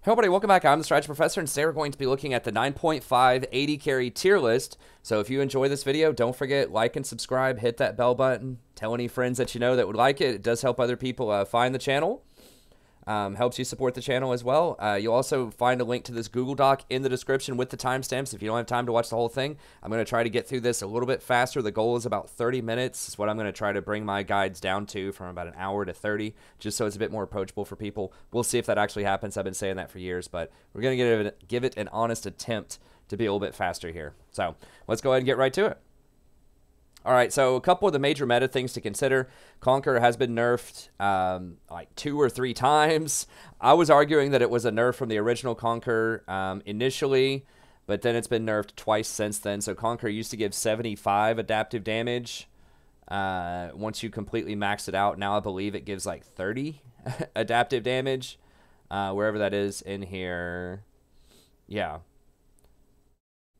Hey everybody, welcome back. I'm the Strategy Professor, and today we're going to be looking at the 9.5 AD carry tier list. So if you enjoy this video, don't forget, like and subscribe, hit that bell button, tell any friends that you know that would like it. It does help other people find the channel. Helps you support the channel as well. You'll also find a link to this Google Doc in the description with the timestamps if you don't have time to watch the whole thing. I'm going to try to get through this a little bit faster. The goal is about 30 minutes. Is what I'm going to try to bring my guides down to, from about an hour to 30, just so it's a bit more approachable for people. We'll see if that actually happens. I've been saying that for years, but we're going to give it an honest attempt to be a little bit faster here. So let's go ahead and get right to it. All right, so a couple of the major meta things to consider. Conquer has been nerfed like 2 or 3 times. I was arguing that it was a nerf from the original Conquer initially, but then it's been nerfed twice since then. So Conquer used to give 75 adaptive damage once you completely maxed it out. Now I believe it gives like 30 adaptive damage, wherever that is in here. Yeah.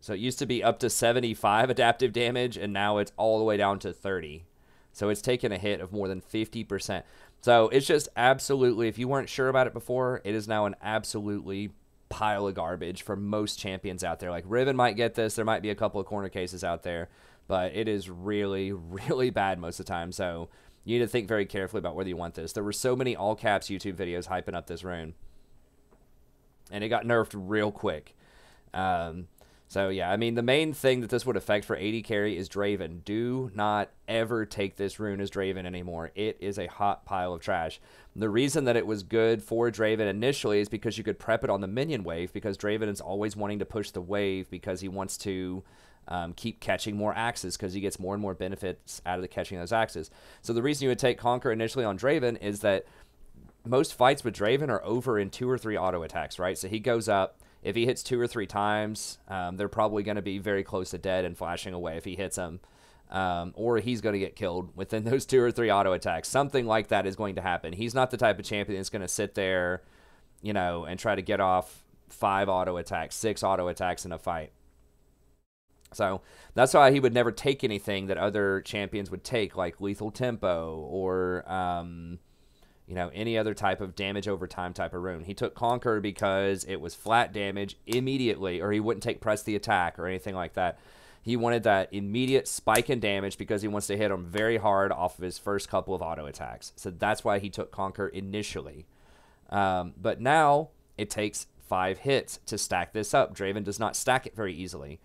So it used to be up to 75 adaptive damage, and now it's all the way down to 30. So it's taken a hit of more than 50%. So it's just absolutely, if you weren't sure about it before, it is now an absolutely pile of garbage for most champions out there. Like Riven might get this. There might be a couple of corner cases out there, but it is really, really bad most of the time. So you need to think very carefully about whether you want this. There were so many all caps YouTube videos hyping up this rune, and it got nerfed real quick. So, yeah, I mean, the main thing that this would affect for AD carry is Draven. Do not ever take this rune as Draven anymore. It is a hot pile of trash. The reason that it was good for Draven initially is because you could prep it on the minion wave, because Draven is always wanting to push the wave because he wants to keep catching more axes, because he gets more and more benefits out of the catching those axes. So the reason you would take Conquer initially on Draven is that most fights with Draven are over in 2 or 3 auto attacks, right? So he goes up. If he hits 2 or 3 times, they're probably going to be very close to dead and flashing away if he hits them. Or he's going to get killed within those 2 or 3 auto attacks. Something like that is going to happen. He's not the type of champion that's going to sit there, you know, and try to get off 5 auto attacks, 6 auto attacks in a fight. So that's why he would never take anything that other champions would take, like Lethal Tempo or you know, any other type of damage over time type of rune. He took Conquer because it was flat damage immediately, or he wouldn't take Press the Attack or anything like that. He wanted that immediate spike in damage because he wants to hit him very hard off of his first couple of auto attacks. So that's why he took Conquer initially. But now it takes 5 hits to stack this up. Draven does not stack it very easily.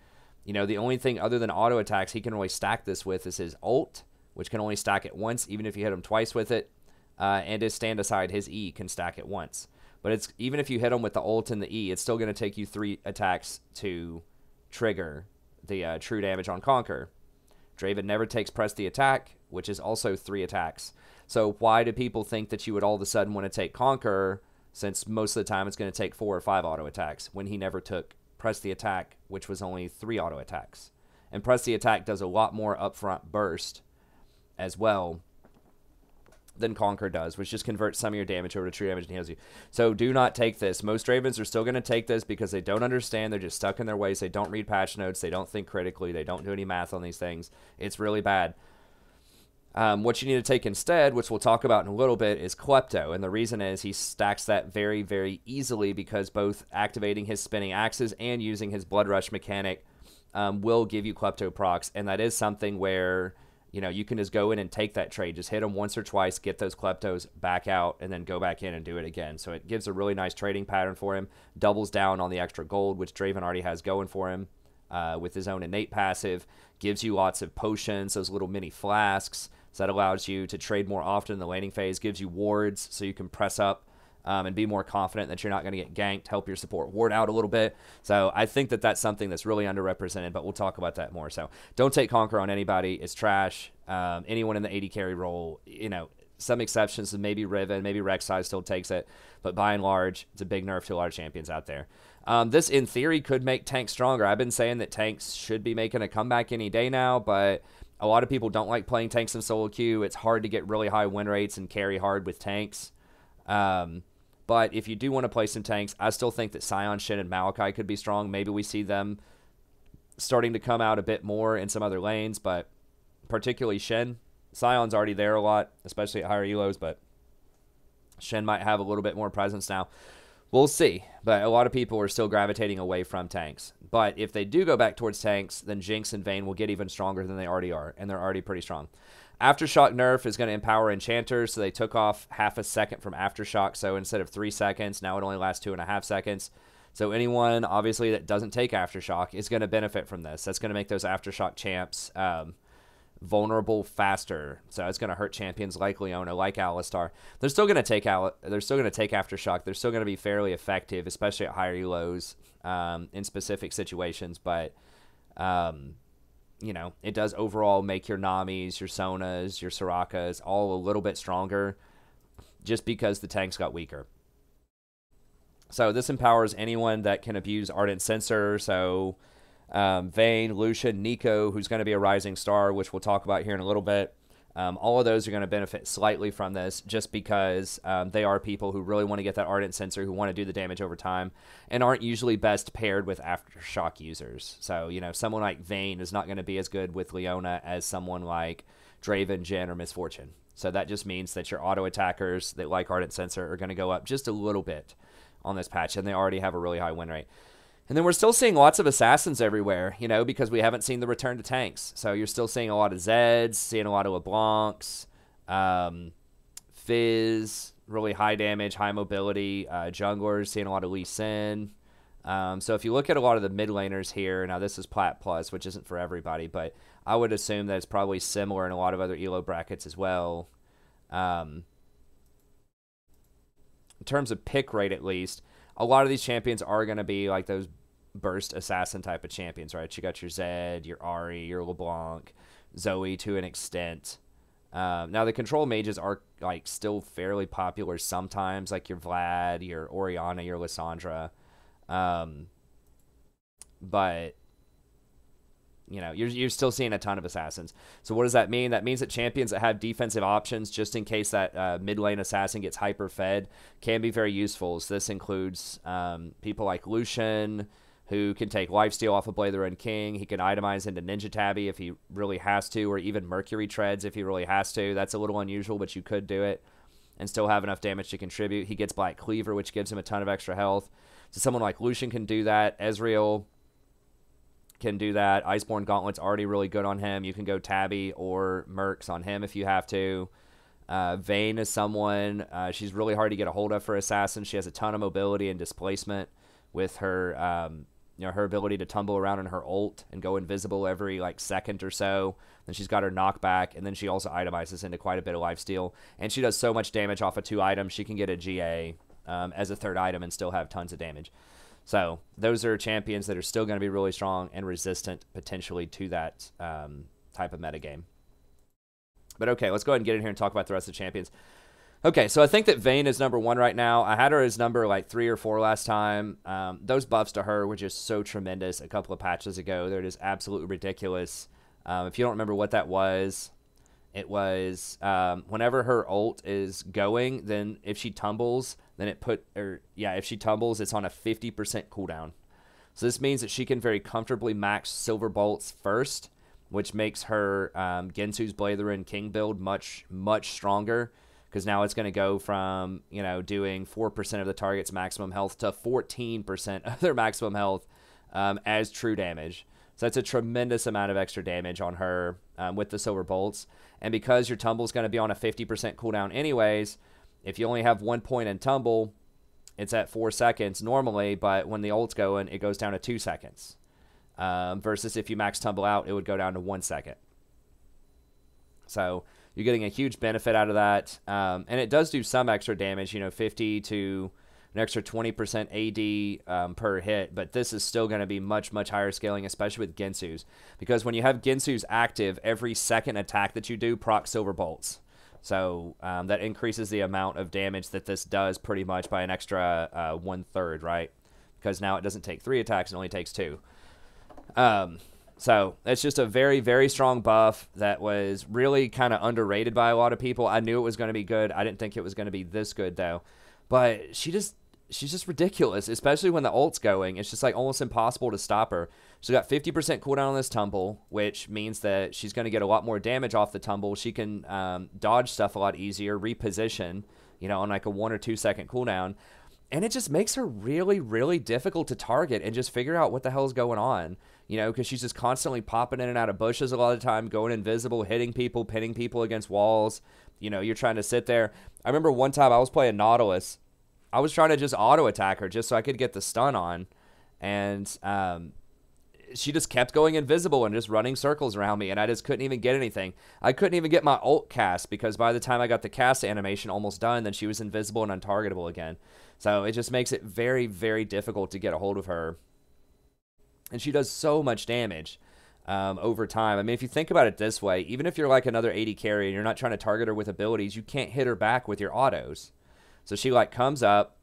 You know, the only thing other than auto attacks he can really stack this with is his ult, which can only stack it once, even if you hit him twice with it. And his stand aside, his E, can stack it once. But it's even if you hit him with the ult and the E, it's still going to take you 3 attacks to trigger the true damage on Conquer. Draven never takes Press the Attack, which is also 3 attacks. So why do people think that you would all of a sudden want to take Conquer, since most of the time it's going to take 4 or 5 auto attacks, when he never took Press the Attack, which was only 3 auto attacks? And Press the Attack does a lot more upfront burst as well than Conquer does, which just converts some of your damage over to true damage and heals you. So do not take this. Most Ravens are still going to take this because they don't understand. They're just stuck in their ways. They don't read patch notes. They don't think critically. They don't do any math on these things. It's really bad. What you need to take instead, which we'll talk about in a little bit, is Klepto. And the reason is he stacks that very, very easily, because both activating his spinning axes and using his Blood Rush mechanic will give you Klepto procs. And that is something where, you know, you can just go in and take that trade. Just hit them once or twice, get those Kleptos back out, and then go back in and do it again. So it gives a really nice trading pattern for him. Doubles down on the extra gold, which Draven already has going for him with his own innate passive. Gives you lots of potions, those little mini flasks. So that allows you to trade more often in the laning phase. Gives you wards, so you can press up and be more confident that you're not going to get ganked, help your support ward out a little bit. So I think that that's something that's really underrepresented, but we'll talk about that more. So don't take Conquer on anybody. It's trash. Anyone in the AD carry role, you know, some exceptions, maybe Riven, maybe Rek'Sai still takes it, but by and large, it's a big nerf to a lot of champions out there. This, in theory, could make tanks stronger. I've been saying that tanks should be making a comeback any day now, but a lot of people don't like playing tanks in solo queue. It's hard to get really high win rates and carry hard with tanks. But if you do want to play some tanks, I still think that Sion, Shen, and Maokai could be strong. Maybe we see them starting to come out a bit more in some other lanes, but particularly Shen. Sion's already there a lot, especially at higher elos, but Shen might have a little bit more presence now. We'll see, but a lot of people are still gravitating away from tanks. But if they do go back towards tanks, then Jinx and Vayne will get even stronger than they already are, and they're already pretty strong. Aftershock nerf is going to empower enchanters, so they took off half a second from Aftershock, so instead of 3 seconds, now it only lasts 2.5 seconds. So anyone, obviously, that doesn't take Aftershock is going to benefit from this. That's going to make those Aftershock champs vulnerable faster. So it's going to hurt champions like Leona, like Alistar. They're still going to take Aftershock. They're still going to be fairly effective, especially at higher elos in specific situations. But you know, it does overall make your Namis, your Sonas, your Sorakas all a little bit stronger, just because the tanks got weaker. So this empowers anyone that can abuse Ardent Censer. So Vayne, Lucian, Neeko, who's going to be a rising star, which we'll talk about here in a little bit. All of those are going to benefit slightly from this, just because they are people who really want to get that Ardent Censer, who want to do the damage over time, and aren't usually best paired with Aftershock users. So, you know, someone like Vayne is not going to be as good with Leona as someone like Draven, Jhin, or Misfortune. So that just means that your auto attackers that like Ardent Censer are going to go up just a little bit on this patch, and they already have a really high win rate. And then we're still seeing lots of assassins everywhere, you know, because we haven't seen the return to tanks. So you're still seeing a lot of Zeds, seeing a lot of LeBlancs, Fizz, really high damage, high mobility, junglers, seeing a lot of Lee Sin. So if you look at a lot of the mid laners here, now this is Plat Plus, which isn't for everybody, but I would assume that it's probably similar in a lot of other ELO brackets as well. In terms of pick rate, at least, a lot of these champions are going to be like those burst assassin type of champions, right? You got your Zed, your Ahri, your LeBlanc, Zoe to an extent. Now the control mages are like still fairly popular sometimes, like your Vlad, your Orianna, your Lissandra. But you know, you're still seeing a ton of assassins. So what does that mean? That means that champions that have defensive options, just in case that mid lane assassin gets hyper fed, can be very useful. So this includes people like Lucian, who can take lifesteal off of Blade the Red King. He can itemize into Ninja Tabby if he really has to, or even Mercury Treads if he really has to. That's a little unusual, but you could do it and still have enough damage to contribute. He gets Black Cleaver, which gives him a ton of extra health. So someone like Lucian can do that. Ezreal can do that. Iceborne Gauntlet's already really good on him. You can go Tabby or Mercs on him if you have to. Vayne is someone, she's really hard to get a hold of for Assassin. She has a ton of mobility and displacement with her, you know, her ability to tumble around in her ult and go invisible every like second or so. Then she's got her knockback, and then she also itemizes into quite a bit of lifesteal. And she does so much damage off of 2 items. She can get a GA as a 3rd item and still have tons of damage. So those are champions that are still going to be really strong and resistant potentially to that type of metagame. But okay, let's go ahead and get in here and talk about the rest of the champions. Okay, so I think that Vayne is number 1 right now. I had her as number like 3 or 4 last time. Those buffs to her were just so tremendous a couple of patches ago. They're just absolutely ridiculous. If you don't remember what that was, it was whenever her ult is going, then if she tumbles, then if she tumbles, it's on a 50% cooldown. So this means that she can very comfortably max Silver Bolts first, which makes her Gensu's Blade of the Red King build much, much stronger, because now it's going to go from, you know, doing 4% of the target's maximum health to 14% of their maximum health as true damage. So that's a tremendous amount of extra damage on her with the Silver Bolts. And because your Tumble's going to be on a 50% cooldown anyways, if you only have 1 point in Tumble, it's at 4 seconds normally, but when the ult's going, it goes down to 2 seconds. Versus if you max Tumble out, it would go down to 1 second. So you're getting a huge benefit out of that. And it does do some extra damage, you know, 50 to an extra 20% AD per hit, but this is still going to be much, much higher scaling, especially with Gensu's. Because when you have Gensu's active, every second attack that you do procs Silver Bolts. So that increases the amount of damage that this does pretty much by an extra 1/3, right? Because now it doesn't take 3 attacks, it only takes 2. So it's just a very, very strong buff that was really kind of underrated by a lot of people. I knew it was going to be good. I didn't think it was going to be this good, though. But she's just ridiculous, especially when the ult's going. It's just like almost impossible to stop her. She's got 50% cooldown on this Tumble, which means that she's going to get a lot more damage off the Tumble. She can dodge stuff a lot easier, reposition, you know, on like a 1 or 2 second cooldown. And it just makes her really, really difficult to target and just figure out what the hell's going on. You know, because she's just constantly popping in and out of bushes a lot of the time, going invisible, hitting people, pinning people against walls. You know, you're trying to sit there. I remember one time I was playing Nautilus. I was trying to just auto-attack her just so I could get the stun on. And she just kept going invisible and just running circles around me, and I just couldn't even get anything. I couldn't even get my ult cast because by the time I got the cast animation almost done, then she was invisible and untargetable again. So it just makes it very, very difficult to get a hold of her. And she does so much damage over time. I mean, if you think about it this way, even if you're like another AD carry and you're not trying to target her with abilities, you can't hit her back with your autos. So she like comes up,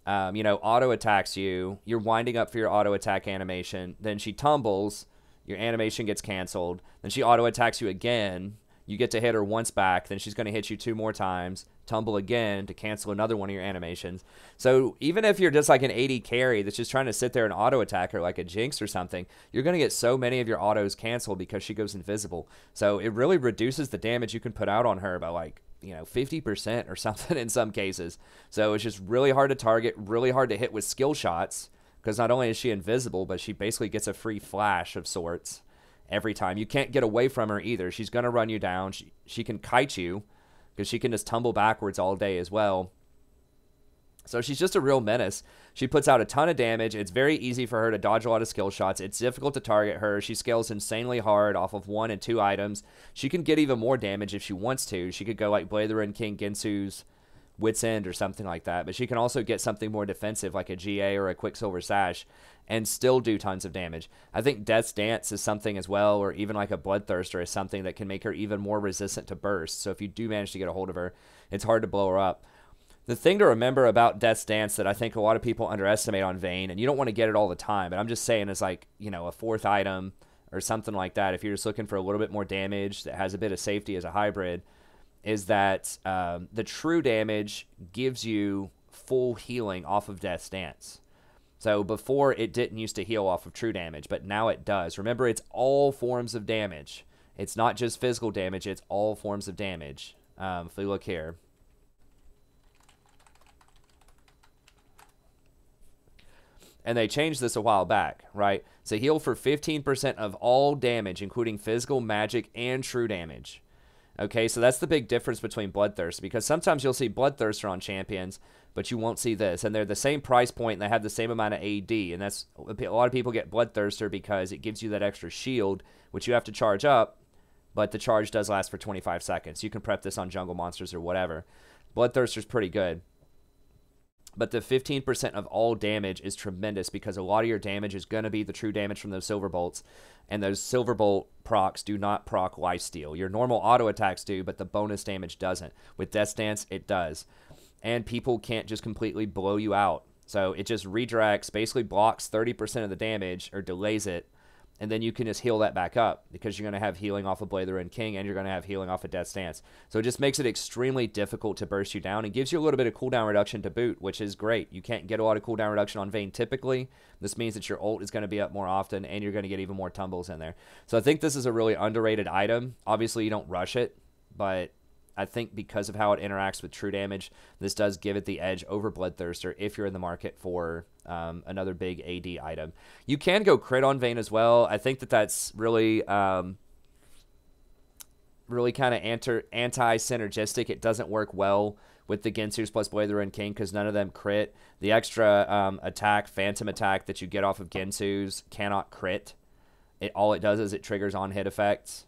you know, auto attacks you. You're winding up for your auto attack animation. Then she tumbles. Your animation gets canceled. Then she auto attacks you again. You get to hit her once back. Then she's going to hit you 2 more times. Tumble again to cancel another one of your animations. So even if you're just like an AD carry that's just trying to sit there and auto attack her like a Jinx or something, you're going to get so many of your autos canceled because she goes invisible. So it really reduces the damage you can put out on her by like, you know, 50% or something in some cases. So it's just really hard to target, really hard to hit with skill shots, because not only is she invisible, but she basically gets a free flash of sorts every time. You can't get away from her either. She's going to run you down. She can kite you because she can just tumble backwards all day as well. So she's just a real menace. She puts out a ton of damage. It's very easy for her to dodge a lot of skill shots. It's difficult to target her. She scales insanely hard off of 1 and 2 items. She can get even more damage if she wants to. She could go like Blade the Ruined King Gensu's Wit's End or something like that. But she can also get something more defensive like a GA or a Quicksilver Sash and still do tons of damage. I think Death's Dance is something as well, or even like a Bloodthirster is something that can make her even more resistant to burst. So if you do manage to get a hold of her, it's hard to blow her up. The thing to remember about Death's Dance that I think a lot of people underestimate on Vayne, and you don't want to get it all the time, but I'm just saying is like, you know, a 4th item or something like that, if you're just looking for a little bit more damage that has a bit of safety as a hybrid, is that the true damage gives you full healing off of Death's Dance. So before, it didn't used to heal off of true damage, but now it does. Remember, it's all forms of damage. It's not just physical damage, it's all forms of damage. If we look here. And they changed this a while back, right? So heal for 15% of all damage, including physical, magic, and true damage. Okay, so that's the big difference between Bloodthirster, because sometimes you'll see Bloodthirster on champions, but you won't see this. And they're the same price point, and they have the same amount of AD. And that's a lot of people get Bloodthirster because it gives you that extra shield, which you have to charge up, but the charge does last for 25 seconds. You can prep this on jungle monsters or whatever. Bloodthirster's pretty good. But the 15% of all damage is tremendous because a lot of your damage is going to be the true damage from those silver bolts. And those silver bolt procs do not proc lifesteal. Your normal auto attacks do, but the bonus damage doesn't. With Death's Dance, it does. And people can't just completely blow you out. So it just redirects, basically blocks 30% of the damage or delays it. And then you can just heal that back up because you're going to have healing off of Blade the Ruined King and you're going to have healing off of Death's Dance. So it just makes it extremely difficult to burst you down and gives you a little bit of cooldown reduction to boot, which is great. You can't get a lot of cooldown reduction on Vayne typically. This means that your ult is going to be up more often and you're going to get even more tumbles in there. So I think this is a really underrated item. Obviously, you don't rush it, but I think because of how it interacts with true damage, this does give it the edge over Bloodthirster if you're in the market for another big AD item. You can go crit on Vayne as well. I think that that's really really kind of anti-synergistic. It doesn't work well with the Gensu's plus Blade the Ruined King because none of them crit. The extra attack, phantom attack that you get off of Gensu's cannot crit. All it does is it triggers on-hit effects.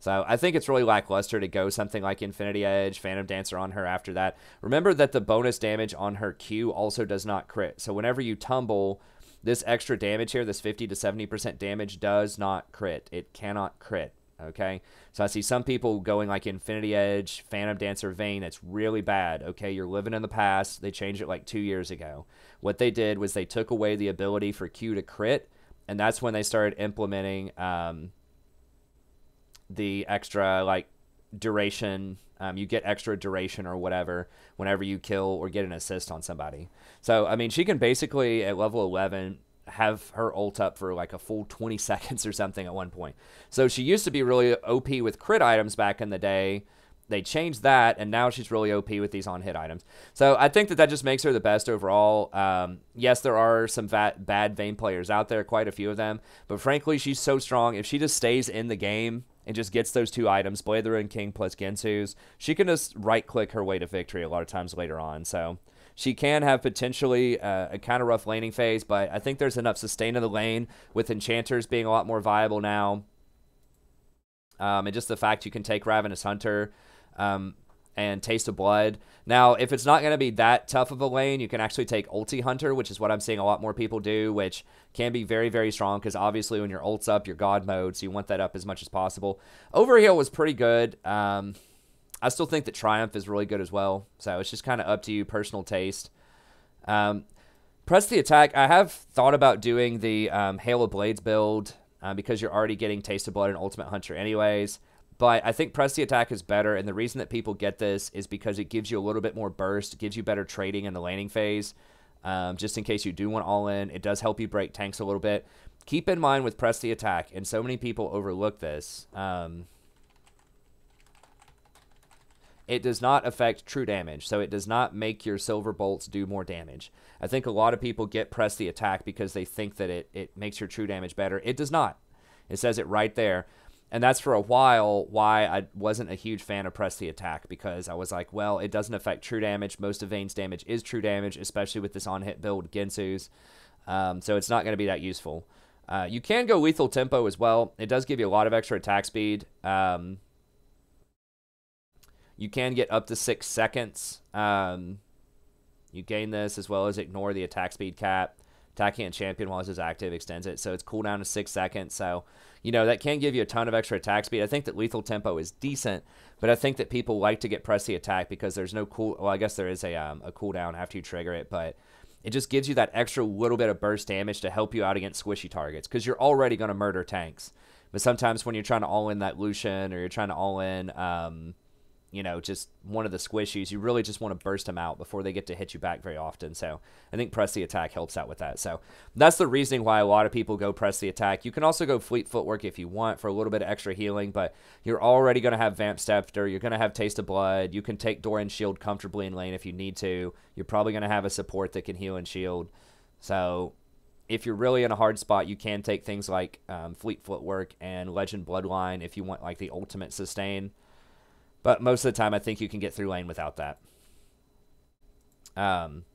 So I think it's really lackluster to go something like Infinity Edge, Phantom Dancer on her after that. Remember that the bonus damage on her Q also does not crit. So whenever you tumble, this extra damage here, this 50 to 70% damage does not crit. It cannot crit, okay? So I see some people going like Infinity Edge, Phantom Dancer, Vayne. It's really bad, okay? You're living in the past. They changed it like 2 years ago. What they did was they took away the ability for Q to crit, and that's when they started implementing the extra like duration. You get extra duration or whatever whenever you kill or get an assist on somebody. So I mean, she can basically at level 11 have her ult up for like a full 20 seconds or something at one point. So she used to be really OP with crit items back in the day, they changed that, and now she's really OP with these on-hit items. So I think that just makes her the best overall. Yes, there are some bad Vayne players out there, quite a few of them. But frankly, she's so strong. If she just stays in the game and just gets those 2 items, Blade the Ruined King plus Gensu's, she can just right-click her way to victory a lot of times later on. So she can have potentially a kind of rough laning phase, but I think there's enough sustain in the lane with enchanters being a lot more viable now. And just the fact you can take Ravenous Hunter and Taste of Blood. Now, if it's not going to be that tough of a lane, you can actually take Ulti Hunter, which is what I'm seeing a lot more people do, which can be very, very strong because obviously when your ult's up, you're God mode, so you want that up as much as possible. Overheal was pretty good. I still think that Triumph is really good as well, so it's just kind of up to you, personal taste. Press the attack. I have thought about doing the Hail of Blades build because you're already getting Taste of Blood and Ultimate Hunter anyways. But I think Press the Attack is better, and the reason that people get this is because it gives you a little bit more burst, gives you better trading in the laning phase, just in case you do want all-in. It does help you break tanks a little bit. Keep in mind with Press the Attack, and so many people overlook this, it does not affect true damage, so it does not make your silver bolts do more damage. I think a lot of people get Press the Attack because they think that it makes your true damage better. It does not. It says it right there. And that's for a while why I wasn't a huge fan of Press the Attack, because I was like, well, it doesn't affect true damage. Most of Vayne's damage is true damage, especially with this on-hit build, Gensu's. So it's not going to be that useful. You can go Lethal Tempo as well. It does give you a lot of extra attack speed. You can get up to 6 seconds. You gain this as well as ignore the attack speed cap. Attacking a champion while it's active extends it, so it's cooldown to 6 seconds. So, you know, that can give you a ton of extra attack speed. I think that Lethal Tempo is decent, but I think that people like to get Press the Attack because there's no well, I guess there is a cooldown after you trigger it, but it just gives you that extra little bit of burst damage to help you out against squishy targets, because you're already going to murder tanks. But sometimes when you're trying to all-in that Lucian, or you're trying to all-in, you know, just one of the squishies, you really just want to burst them out before they get to hit you back very often. So I think Press the Attack helps out with that. So that's the reasoning why a lot of people go Press the Attack. You can also go Fleet Footwork if you want for a little bit of extra healing, but you're already going to have Vamp Scepter. You're going to have Taste of Blood. You can take Doran's Shield comfortably in lane if you need to. You're probably going to have a support that can heal and shield. So if you're really in a hard spot, you can take things like Fleet Footwork and Legend Bloodline if you want like the ultimate sustain. But most of the time, I think you can get through lane without that. And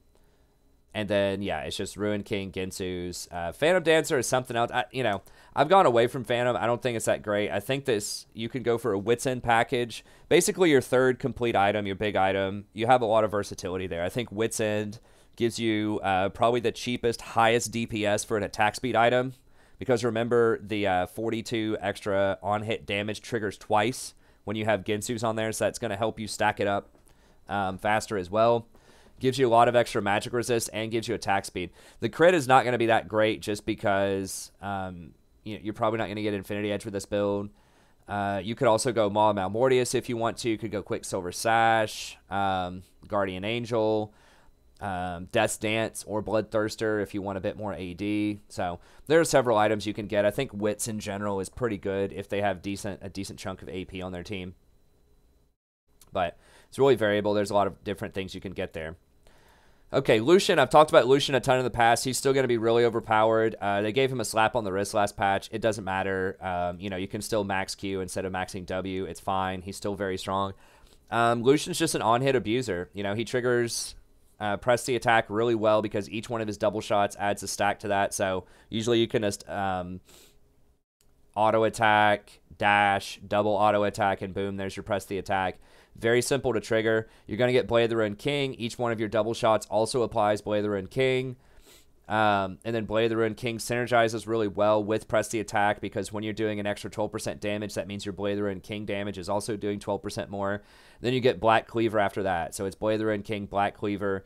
then, yeah, it's just Ruined King, Gensu's. Phantom Dancer is something else. You know, I've gone away from Phantom. I don't think it's that great. I think this, you can go for a Wits End package. Basically, your third complete item, your big item. You have a lot of versatility there. I think Wits End gives you probably the cheapest, highest DPS for an attack speed item. Because remember, the 42 extra on-hit damage triggers twice when you have Gensu's on there, so that's going to help you stack it up faster as well. Gives you a lot of extra magic resist and gives you attack speed. The crit is not going to be that great just because you're probably not going to get Infinity Edge with this build. You could also go Maw of Malmortius if you want to. You could go Quicksilver Sash, Guardian Angel, Death's Dance, or Bloodthirster if you want a bit more AD. So there are several items you can get. I think Wits in general is pretty good if they have a decent chunk of AP on their team. But it's really variable. There's a lot of different things you can get there. Okay, Lucian. I've talked about Lucian a ton in the past. He's still going to be really overpowered. They gave him a slap on the wrist last patch. It doesn't matter. You know, you can still max Q instead of maxing W. It's fine. He's still very strong. Lucian's just an on-hit abuser. You know, he triggers Press the Attack really well because each one of his double shots adds a stack to that. So usually you can just auto attack, dash, double auto attack, and boom, there's your Press the Attack. Very simple to trigger. You're going to get Blade of the Ruined King. Each one of your double shots also applies Blade of the Ruined King. And then Blade of the Ruined King synergizes really well with Press the Attack because when you're doing an extra 12% damage, that means your Blade of the Ruined King damage is also doing 12% more. Then you get Black Cleaver after that. So it's Blade of the Ruined King, Black Cleaver.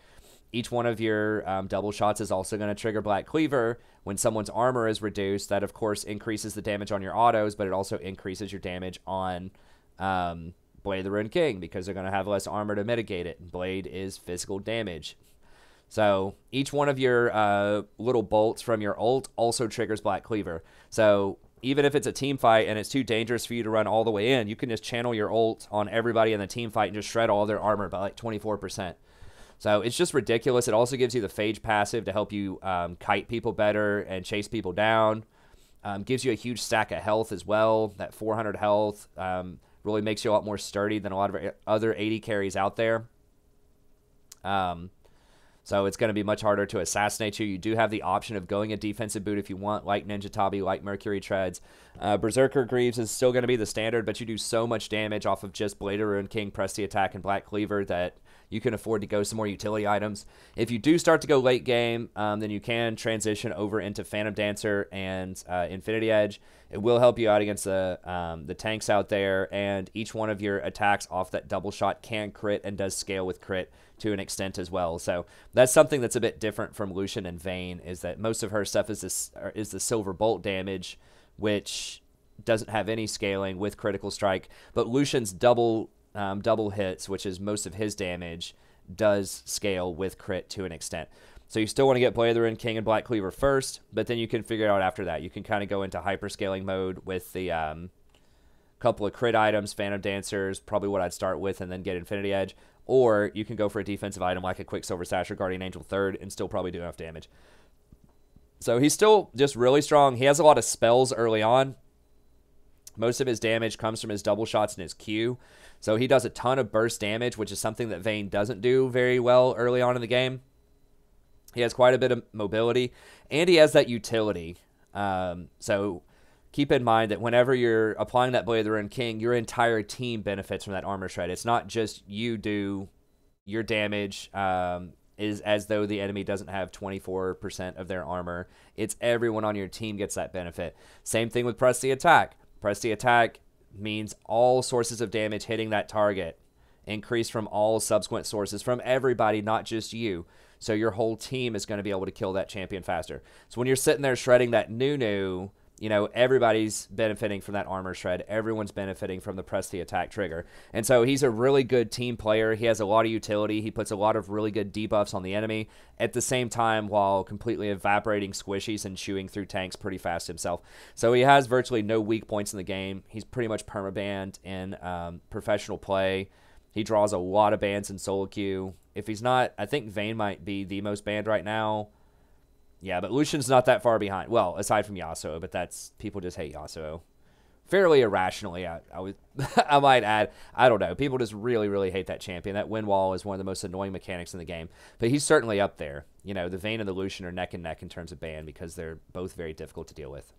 Each one of your double shots is also going to trigger Black Cleaver. When someone's armor is reduced, that of course increases the damage on your autos, but it also increases your damage on Blade of the Ruined King because they're going to have less armor to mitigate it. Blade is physical damage. So each one of your little bolts from your ult also triggers Black Cleaver. So even if it's a team fight and it's too dangerous for you to run all the way in, you can just channel your ult on everybody in the team fight and just shred all their armor by like 24%. So it's just ridiculous. It also gives you the Phage passive to help you kite people better and chase people down. Gives you a huge stack of health as well. That 400 health really makes you a lot more sturdy than a lot of other AD carries out there. So it's going to be much harder to assassinate you. You do have the option of going a defensive boot if you want, like Ninja Tabi, like Mercury Treads. Berserker Greaves is still going to be the standard, but you do so much damage off of just Blade of Ruin King, Press the Attack, and Black Cleaver that you can afford to go some more utility items. If you do start to go late game, then you can transition over into Phantom Dancer and Infinity Edge. It will help you out against the tanks out there, and each one of your attacks off that double shot can crit and does scale with crit to an extent as well. So that's something that's a bit different from Lucian and Vayne, is that most of her stuff is the Silver Bolt damage, which doesn't have any scaling with Critical Strike, but Lucian's double hits, which is most of his damage, does scale with crit to an extent. So you still want to get Blade of the Ruin King and Black Cleaver first, but then you can figure it out after that. You can kind of go into hyperscaling mode with the couple of crit items, Phantom Dancers, probably what I'd start with, and then get Infinity Edge. Or you can go for a defensive item like a Quicksilver Sash or Guardian Angel 3rd and still probably do enough damage. So he's still just really strong. He has a lot of spells early on. Most of his damage comes from his double shots and his Q. So he does a ton of burst damage, which is something that Vayne doesn't do very well early on in the game. He has quite a bit of mobility, and he has that utility. So keep in mind that whenever you're applying that Blade of the Ruin King, your entire team benefits from that armor shred. It's not just you do your damage is as though the enemy doesn't have 24% of their armor. It's everyone on your team gets that benefit. Same thing with Press the Attack. Press the Attack means all sources of damage hitting that target increase from all subsequent sources, from everybody, not just you. So your whole team is going to be able to kill that champion faster. So when you're sitting there shredding that Nunu, you know, everybody's benefiting from that armor shred. Everyone's benefiting from the Press the Attack trigger. And so he's a really good team player. He has a lot of utility. He puts a lot of really good debuffs on the enemy at the same time while completely evaporating squishies and chewing through tanks pretty fast himself. So he has virtually no weak points in the game. He's pretty much permabanned in professional play. He draws a lot of bans in solo queue. If he's not, I think Vayne might be the most banned right now. Yeah, but Lucian's not that far behind. Well, aside from Yasuo, but that's, people just hate Yasuo fairly irrationally. I might add, I don't know. People just really, really hate that champion. That win wall is one of the most annoying mechanics in the game. But he's certainly up there. You know, the Vayne and the Lucian are neck and neck in terms of ban because they're both very difficult to deal with.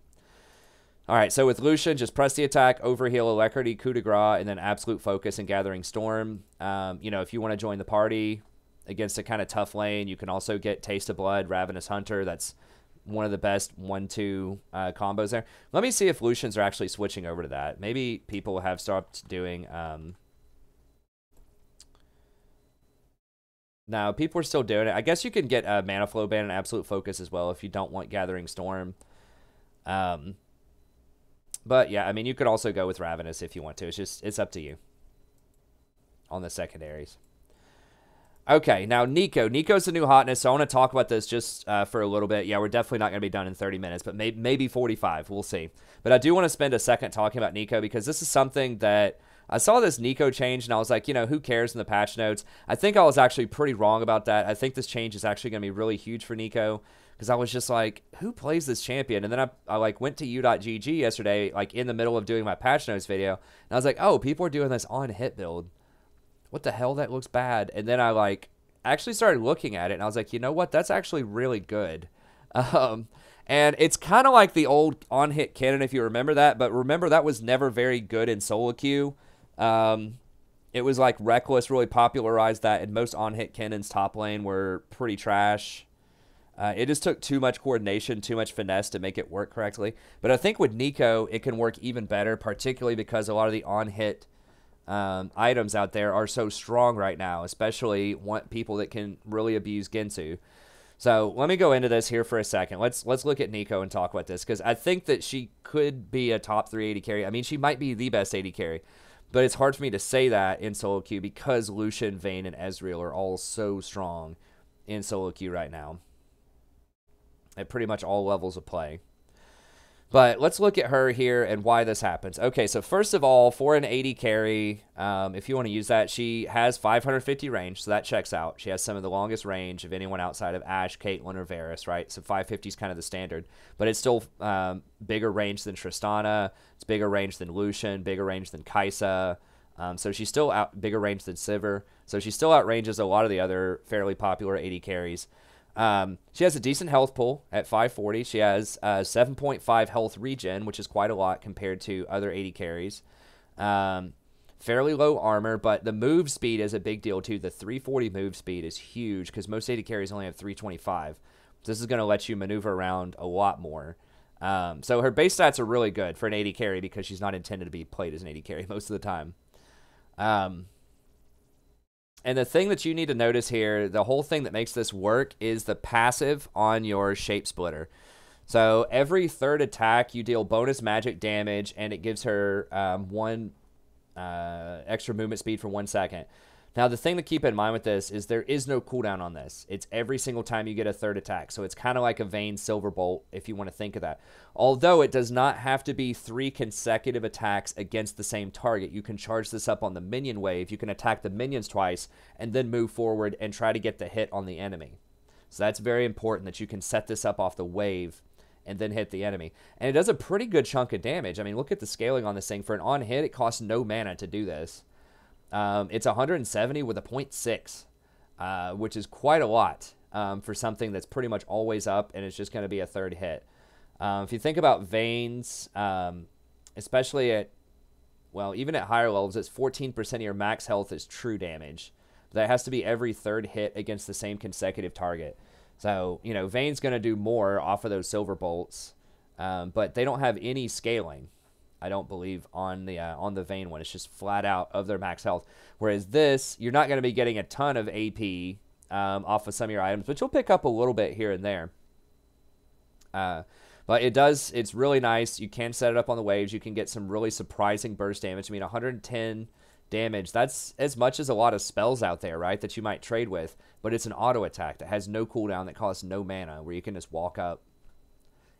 All right, so with Lucian, just Press the Attack, Overheal, Alacrity, Coup de Grace, and then Absolute Focus and Gathering Storm. You know, if you want to join the party against a kind of tough lane, you can also get Taste of Blood, Ravenous Hunter. That's one of the best 1-2 combos there. Let me see if Lucians are actually switching over to that. Maybe people have stopped doing... No, people are still doing it. I guess you can get a Mana Flow ban and Absolute Focus as well if you don't want Gathering Storm. But yeah, I mean, you could also go with Ravenous if you want to. It's up to you on the secondaries. Okay, now Neeko. Neeko's the new hotness, so I want to talk about this just for a little bit. Yeah, we're definitely not going to be done in 30 minutes, but maybe 45. We'll see. But I do want to spend a second talking about Neeko because this is something that I saw this Neeko change, and I was like, you know, who cares in the patch notes? I think I was actually pretty wrong about that. I think this change is actually going to be really huge for Neeko because I was just like, who plays this champion? And then I like went to u.gg yesterday, like in the middle of doing my patch notes video, and I was like, oh, people are doing this on hit build. What the hell? That looks bad. And then I like actually started looking at it, and I was like, you know what? That's actually really good. And it's kind of like the old on-hit cannon, if you remember that. But remember, that was never very good in solo queue. It was like Reckless really popularized that, and most on-hit cannons top lane were pretty trash. It just took too much coordination, too much finesse to make it work correctly. But I think with Neeko, it can work even better, particularly because a lot of the on-hit items out there are so strong right now, especially people that can really abuse Gensu. So let me go into this here for a second. Let's look at Neeko and talk about this, because I think that she could be a top 3 AD carry. I mean, she might be the best AD carry, but it's hard for me to say that in solo queue because Lucian, Vayne, and Ezreal are all so strong in solo queue right now at pretty much all levels of play. But let's look at her here and why this happens. Okay, so first of all, for an AD carry, if you want to use that, she has 550 range, so that checks out. She has some of the longest range of anyone outside of Ashe, Caitlyn, or Varus, right? So 550 is kind of the standard. But it's still bigger range than Tristana. It's bigger range than Lucian, bigger range than Xayah. So she's still bigger range than Sivir. So she still outranges a lot of the other fairly popular AD carries. She has a decent health pool at 540. She has 7.5 health regen, which is quite a lot compared to other AD carries. Fairly low armor, but the move speed is a big deal too. The 340 move speed is huge because most AD carries only have 325. This is going to let you maneuver around a lot more. So her base stats are really good for an AD carry because she's not intended to be played as an AD carry most of the time. And the thing that you need to notice here, the whole thing that makes this work is the passive on your Shape Splitter. So every third attack, you deal bonus magic damage, and it gives her one extra movement speed for 1 second. Now, the thing to keep in mind with this is there is no cooldown on this. It's every single time you get a third attack. So it's kind of like a Vayne Silver Bolt, if you want to think of that. Although it does not have to be 3 consecutive attacks against the same target. You can charge this up on the minion wave. You can attack the minions twice and then move forward and try to get the hit on the enemy. So that's very important that you can set this up off the wave and then hit the enemy. And it does a pretty good chunk of damage. I mean, look at the scaling on this thing. For an on-hit, it costs no mana to do this. It's 170 with a 0.6, which is quite a lot for something that's pretty much always up, and it's just going to be a third hit. If you think about Vayne's, especially at, well, even at higher levels, it's 14% of your max health is true damage. That has to be every third hit against the same consecutive target. So, you know, Vayne's going to do more off of those silver bolts, but they don't have any scaling. I don't believe on the Vayne one. It's just flat out of their max health. Whereas this, you're not going to be getting a ton of AP off of some of your items, but you'll pick up a little bit here and there. But it's really nice. You can set it up on the waves. You can get some really surprising burst damage. I mean, 110 damage, that's as much as a lot of spells out there, right, that you might trade with. But it's an auto attack that has no cooldown, that costs no mana, where you can just walk up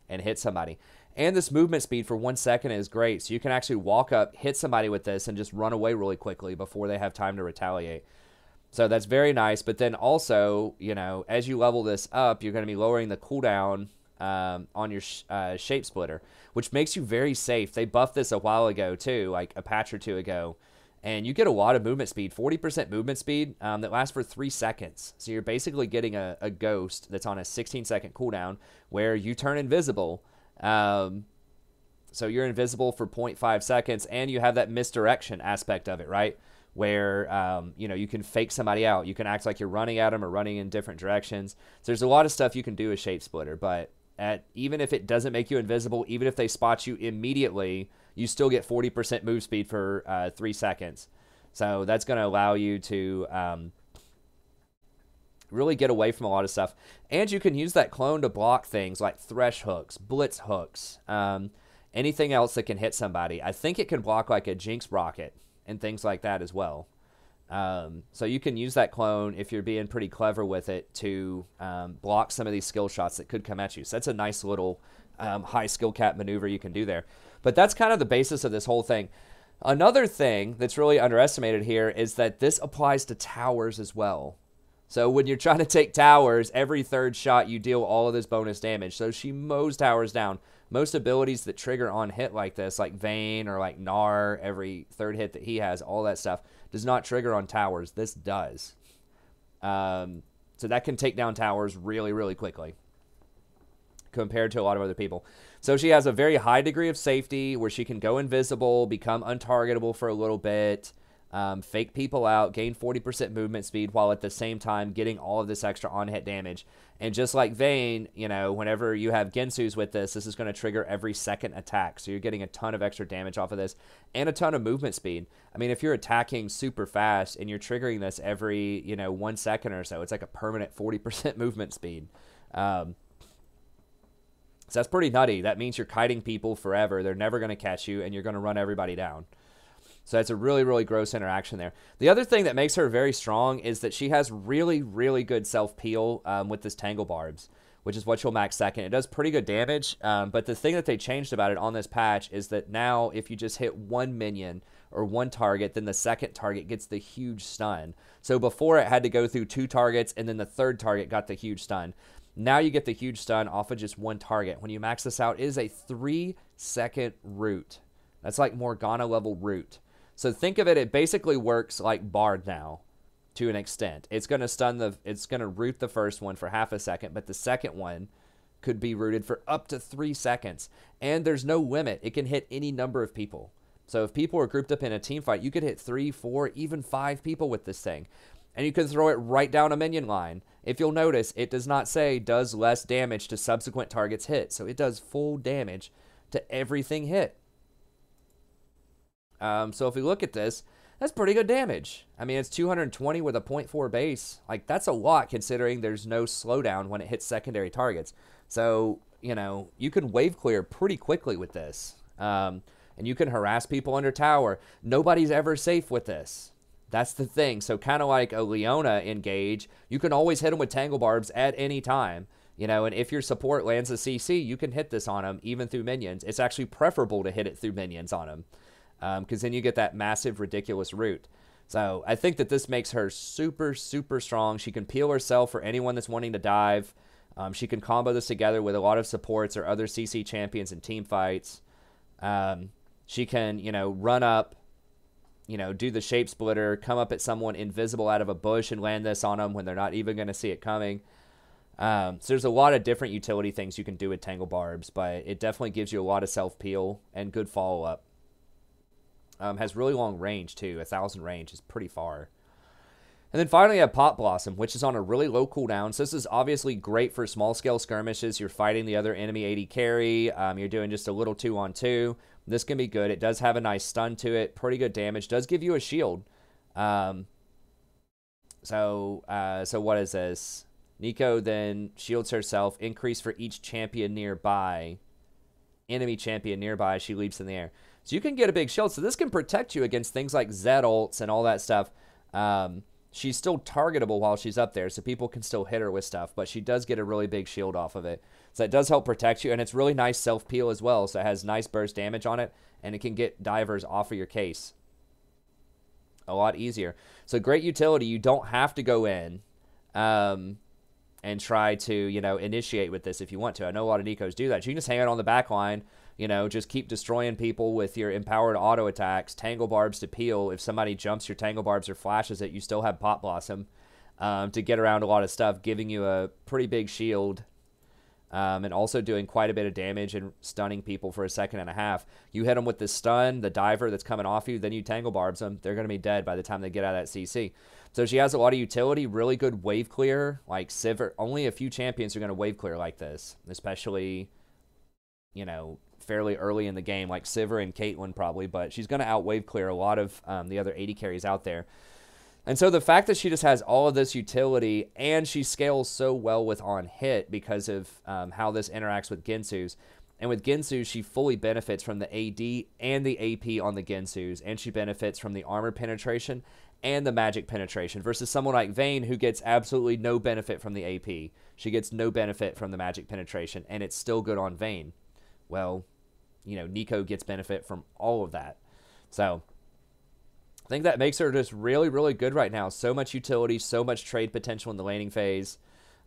and hit somebody. And this movement speed for 1 second is great. So you can actually walk up, hit somebody with this, and just run away really quickly before they have time to retaliate. So that's very nice. But then also, you know, as you level this up, you're going to be lowering the cooldown on your Shape Splitter, which makes you very safe. They buffed this a while ago too, like a patch or two ago. And you get a lot of movement speed, 40% movement speed that lasts for 3 seconds. So you're basically getting a ghost that's on a 16-second cooldown where you turn invisible. So you're invisible for 0.5 seconds, and you have that misdirection aspect of it, right? Where, you know, you can fake somebody out. You can act like you're running at them or running in different directions. So there's a lot of stuff you can do with Shape Splitter, but even if it doesn't make you invisible, even if they spot you immediately, you still get 40% move speed for 3 seconds. So that's going to allow you to really get away from a lot of stuff. And you can use that clone to block things like thresh hooks, blitz hooks, anything else that can hit somebody. I think it can block like a Jinx rocket and things like that as well. So you can use that clone if you're being pretty clever with it to block some of these skill shots that could come at you. So that's a nice little high skill cap maneuver you can do there. But that's kind of the basis of this whole thing. Another thing that's really underestimated here is that this applies to towers as well. So when you're trying to take towers, every third shot you deal all of this bonus damage. So she mows towers down. Most abilities that trigger on hit like this, like Vayne or like Gnar, every third hit that he has, all that stuff, does not trigger on towers. This does. So that can take down towers really, really quickly compared to a lot of other people. So she has a very high degree of safety where she can go invisible, become untargetable for a little bit, fake people out, gain 40% movement speed while at the same time getting all of this extra on-hit damage. And just like Vayne, you know, whenever you have Gensus with this, this is going to trigger every second attack. So you're getting a ton of extra damage off of this and a ton of movement speed. I mean, if you're attacking super fast and you're triggering this every, you know, 1 second or so, it's like a permanent 40% movement speed. So that's pretty nutty. That means you're kiting people forever. They're never going to catch you, and you're going to run everybody down. So that's a really, really gross interaction there. The other thing that makes her very strong is that she has really, really good self-peel with this Tangle Barbs, which is what she'll max second. It does pretty good damage, but the thing that they changed about it on this patch is that now if you just hit one minion or one target, then the second target gets the huge stun. So before it had to go through 2 targets, and then the third target got the huge stun. Now you get the huge stun off of just one target. When you max this out, it is a 3-second root. That's like Morgana level root. So think of it, it basically works like Bard now to an extent. It's going to it's going to root the first one for half a second, but the second one could be rooted for up to 3 seconds. And there's no limit. It can hit any number of people. So if people are grouped up in a team fight, you could hit 3, 4, even 5 people with this thing. And you can throw it right down a minion line. If you'll notice, it does not say does less damage to subsequent targets hit. So it does full damage to everything hit. So if we look at this, that's pretty good damage. I mean, it's 220 with a 0.4 base. Like, that's a lot considering there's no slowdown when it hits secondary targets. So, you know, you can wave clear pretty quickly with this. And you can harass people under tower. Nobody's ever safe with this. That's the thing. So kind of like a Leona engage, you can always hit them with Tangle Barbs at any time. You know, and if your support lands a CC, you can hit this on them even through minions. It's actually preferable to hit it through minions on them. Because then you get that massive, ridiculous root. So I think that this makes her super, super strong. She can peel herself for anyone that's wanting to dive. She can combo this together with a lot of supports or other CC champions in team fights. She can, you know, run up, you know, do the shape splitter, come up at someone invisible out of a bush and land this on them when they're not even going to see it coming. So there's a lot of different utility things you can do with Tangle Barbs, but it definitely gives you a lot of self-peel and good follow-up. Has really long range, too. 1,000 range is pretty far. And then finally, you have Pot Blossom, which is on a really low cooldown. So this is obviously great for small-scale skirmishes. You're fighting the other enemy AD carry. You're doing just a little 2-on-2. This can be good. It does have a nice stun to it. Pretty good damage. Does give you a shield. So what is this? Neeko then shields herself. Increase for each champion nearby. Enemy champion nearby. She leaps in the air. So you can get a big shield. So this can protect you against things like Zed ults and all that stuff. She's still targetable while she's up there, so people can still hit her with stuff. But she does get a really big shield off of it. So it does help protect you. And it's really nice self-peel as well. So it has nice burst damage on it. And it can get divers off of your case a lot easier. So great utility. You don't have to go in and try to, you know, initiate with this if you want to. I know a lot of Neekos do that. You can just hang out on the back line. You know, just keep destroying people with your empowered auto attacks, Tangle Barbs to peel. If somebody jumps your Tangle Barbs or flashes it, you still have Pot Blossom to get around a lot of stuff, giving you a pretty big shield and also doing quite a bit of damage and stunning people for a second and a half. You hit them with the stun, the diver that's coming off you, then you Tangle Barbs them. They're going to be dead by the time they get out of that CC. So she has a lot of utility, really good wave clear, like Sivir. Only a few champions are going to wave clear like this, especially, you know, fairly early in the game, like Sivir and Caitlyn probably, but she's going to out-wave clear a lot of the other AD carries out there. And so the fact that she just has all of this utility and she scales so well with on-hit because of how this interacts with Gensu's. And with Gensu, she fully benefits from the AD and the AP on the Gensu's, and she benefits from the armor penetration and the magic penetration versus someone like Vayne who gets absolutely no benefit from the AP. She gets no benefit from the magic penetration, and it's still good on Vayne. Well, you know, Neeko gets benefit from all of that. So I think that makes her just really, really good right now. So much utility, so much trade potential in the laning phase.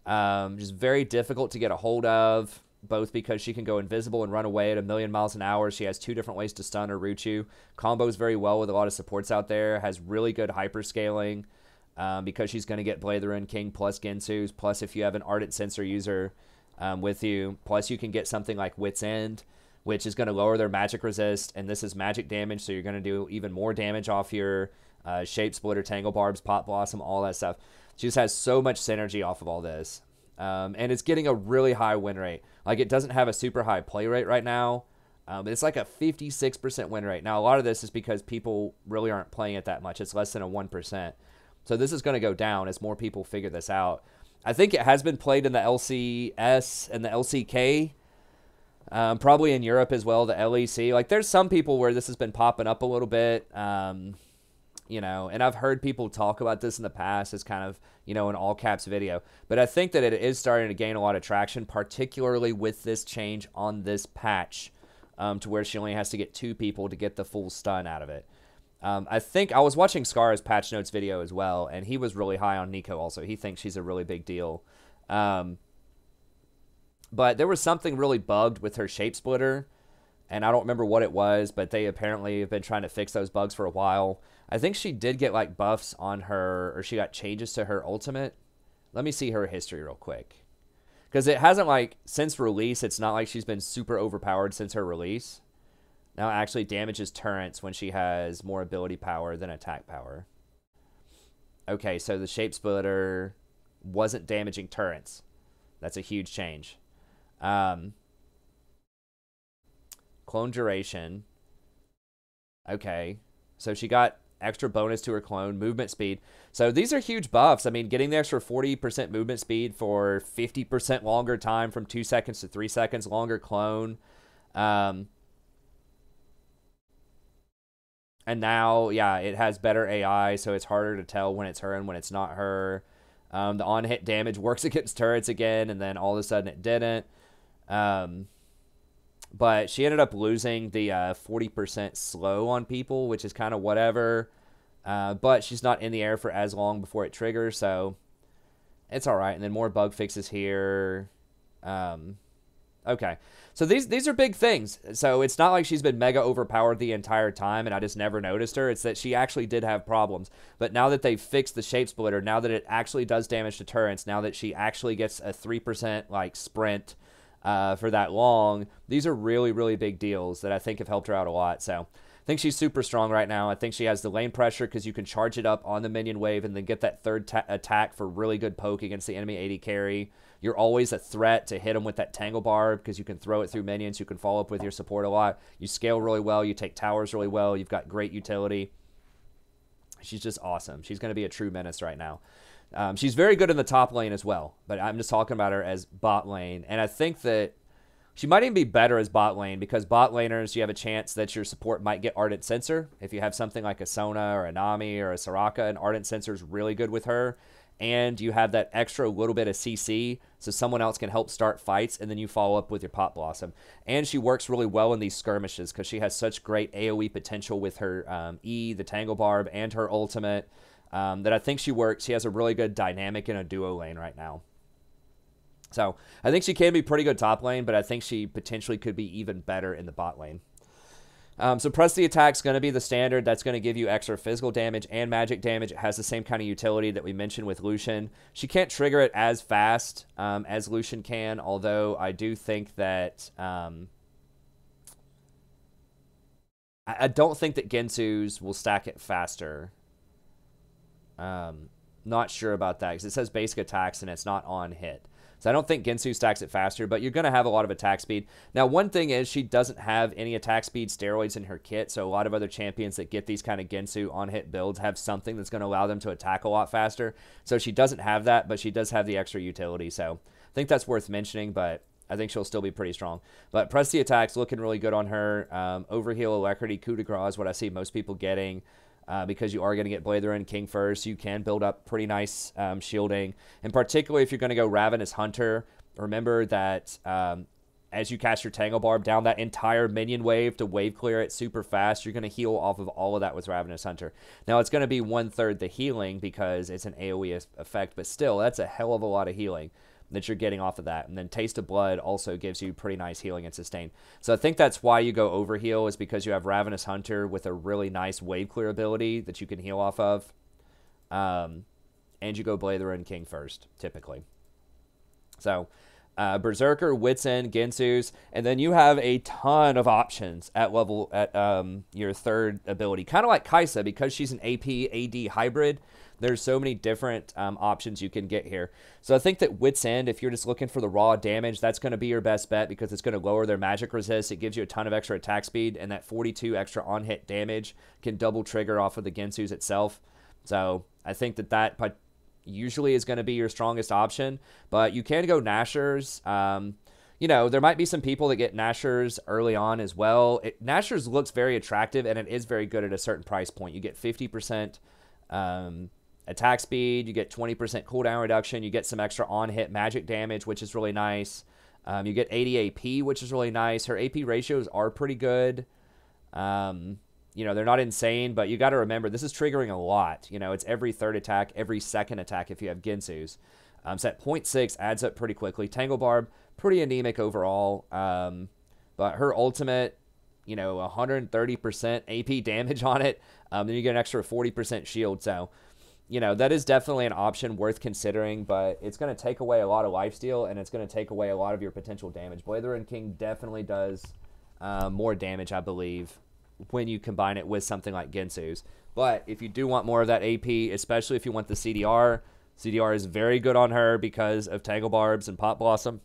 Just very difficult to get a hold of, both because she can go invisible and run away at 1,000,000 miles an hour. She has 2 different ways to stun or root you. Combos very well with a lot of supports out there. Has really good hyperscaling because she's going to get Blade the Ruined King plus Gensu's. Plus, if you have an Ardent Sensor user with you. Plus, you can get something like Wit's End, which is going to lower their magic resist, and this is magic damage, so you're going to do even more damage off your Shape Splitter, Tangle Barbs, Pot Blossom, all that stuff. She just has so much synergy off of all this. And it's getting a really high win rate. Like, it doesn't have a super high play rate right now, but it's like a 56% win rate. Now, a lot of this is because people really aren't playing it that much. It's less than a 1%. So this is going to go down as more people figure this out. I think it has been played in the LCS and the LCK, Probably in Europe as well, the LEC. Like, there's some people where this has been popping up a little bit, you know, and I've heard people talk about this in the past as kind of, you know, an all caps video. But I think that it is starting to gain a lot of traction, particularly with this change on this patch, to where she only has to get 2 people to get the full stun out of it. I think I was watching Scar's patch notes video as well, and he was really high on Neeko also. He thinks she's a really big deal. But there was something really bugged with her shape splitter, and I don't remember what it was, but they apparently have been trying to fix those bugs for a while. I think she did get like buffs on her, or she got changes to her ultimate. Let me see her history real quick. Because it hasn't, like, since release, it's not like she's been super overpowered since her release. Now it actually damages turrets when she has more ability power than attack power. Okay, so the shape splitter wasn't damaging turrets. That's a huge change. Clone duration. Okay, so she got extra bonus to her clone, movement speed. So these are huge buffs. I mean, getting the extra 40% movement speed for 50% longer time from 2 seconds to 3 seconds, longer clone. And now, yeah, it has better AI, so it's harder to tell when it's her and when it's not her. The on-hit damage works against turrets again, and then all of a sudden it didn't. But she ended up losing the 40% slow on people, which is kind of whatever. But she's not in the air for as long before it triggers, so it's all right. And then more bug fixes here. Okay, so these are big things. So it's not like she's been mega overpowered the entire time and I just never noticed her. It's that she actually did have problems. But now that they've fixed the shape splitter, now that it actually does damage to turrets, now that she actually gets a 3% like sprint for that long, these are really, really big deals that I think have helped her out a lot. So I think she's super strong right now. I think she has the lane pressure because you can charge it up on the minion wave and then get that third attack for really good poke against the enemy AD carry. You're always a threat to hit them with that Tangle Barb because you can throw it through minions. You can follow up with your support a lot. You scale really well. You take towers really well. You've got great utility. She's just awesome. She's going to be a true menace right now. She's very good in the top lane as well, but I'm just talking about her as bot lane. And I think that she might even be better as bot lane because bot laners, you have a chance that your support might get Ardent Sensor. If you have something like a Sona or a Nami or a Soraka, an Ardent Sensor is really good with her. And you have that extra little bit of CC, so someone else can help start fights, and then you follow up with your Pot Blossom. And she works really well in these skirmishes because she has such great AoE potential with her E, the Tangle Barb, and her ultimate, that I think she works. She has a really good dynamic in a duo lane right now. So I think she can be pretty good top lane, but I think she potentially could be even better in the bot lane. So press the attack is going to be the standard. That's going to give you extra physical damage and magic damage. It has the same kind of utility that we mentioned with Lucian. She can't trigger it as fast as Lucian can, although I do think that I don't think that Gensu's will stack it faster. Not sure about that because it says basic attacks and it's not on hit. So I don't think Gensu stacks it faster, but you're going to have a lot of attack speed. Now, one thing is she doesn't have any attack speed steroids in her kit, so a lot of other champions that get these kind of Gensu on-hit builds have something that's going to allow them to attack a lot faster. So she doesn't have that, but she does have the extra utility. So I think that's worth mentioning, but I think she'll still be pretty strong. But press the attack's looking really good on her. Overheal, Alacrity, Coup de Grace is what I see most people getting. Because you are going to get Blade Runner and King first, you can build up pretty nice shielding. And particularly if you're going to go Ravenous Hunter, remember that as you cast your Tangle Barb down that entire minion wave to wave clear it super fast, you're going to heal off of all of that with Ravenous Hunter. Now, it's going to be 1/3 the healing because it's an AoE effect, but still, that's a hell of a lot of healing that you're getting off of that. And then Taste of Blood also gives you pretty nice healing and sustain. So I think that's why you go Overheal, is because you have Ravenous Hunter with a really nice wave clear ability that you can heal off of. And you go Blade Runner and King first, typically. So Berserker, Wits End, Gensu's, and then you have a ton of options at level at your third ability. Kind of like Kaisa, because she's an AP AD hybrid. There's so many different options you can get here. So I think that Wits End, if you're just looking for the raw damage, that's going to be your best bet because it's going to lower their magic resist. It gives you a ton of extra attack speed, and that 42 extra on-hit damage can double trigger off of the Gensu's itself. So I think that that usually is going to be your strongest option, but you can go Nashers. you know, there might be some people that get Nashers early on as well. Nashers looks very attractive, and it is very good at a certain price point. You get 50% attack speed, you get 20% cooldown reduction, you get some extra on-hit magic damage, which is really nice. You get 80 AP, which is really nice. Her AP ratios are pretty good. You know, they're not insane, but you got to remember, this is triggering a lot. You know, it's every third attack, every second attack if you have Ginsu's. So at 0.6 adds up pretty quickly. Tangle Barb, pretty anemic overall. But her ultimate, you know, 130% AP damage on it. Then you get an extra 40% shield. So, you know, that is definitely an option worth considering, but it's going to take away a lot of lifesteal, and it's going to take away a lot of your potential damage. Blade Ruined King definitely does more damage, I believe, when you combine it with something like Ginsu's. But if you do want more of that AP, especially if you want the CDR, CDR is very good on her because of Tangle Barbs and Pot Blossom.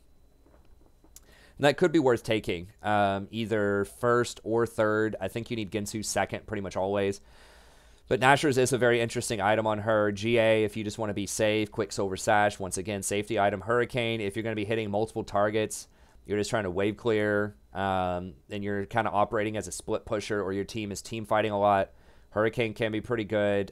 And that could be worth taking, either first or third. I think you need Ginsu second pretty much always. But Nashor's is a very interesting item on her. GA, if you just want to be safe. Quicksilver Sash, once again, safety item. Hurricane, if you're going to be hitting multiple targets, you're just trying to wave clear, and you're kind of operating as a split pusher, or your team is team fighting a lot. Hurricane can be pretty good.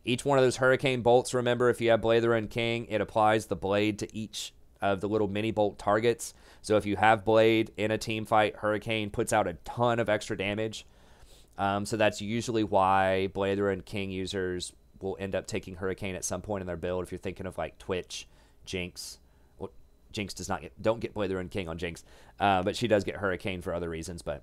Each one of those Hurricane bolts, remember, if you have Blade the Ruined King, it applies the blade to each of the little mini bolt targets. So if you have Blade in a team fight, Hurricane puts out a ton of extra damage. So that's usually why Blade the Ruined King users will end up taking Hurricane at some point in their build. If you're thinking of like Twitch, Jinx. Well, Jinx does not don't get Blade the Ruined King on Jinx, but she does get Hurricane for other reasons. But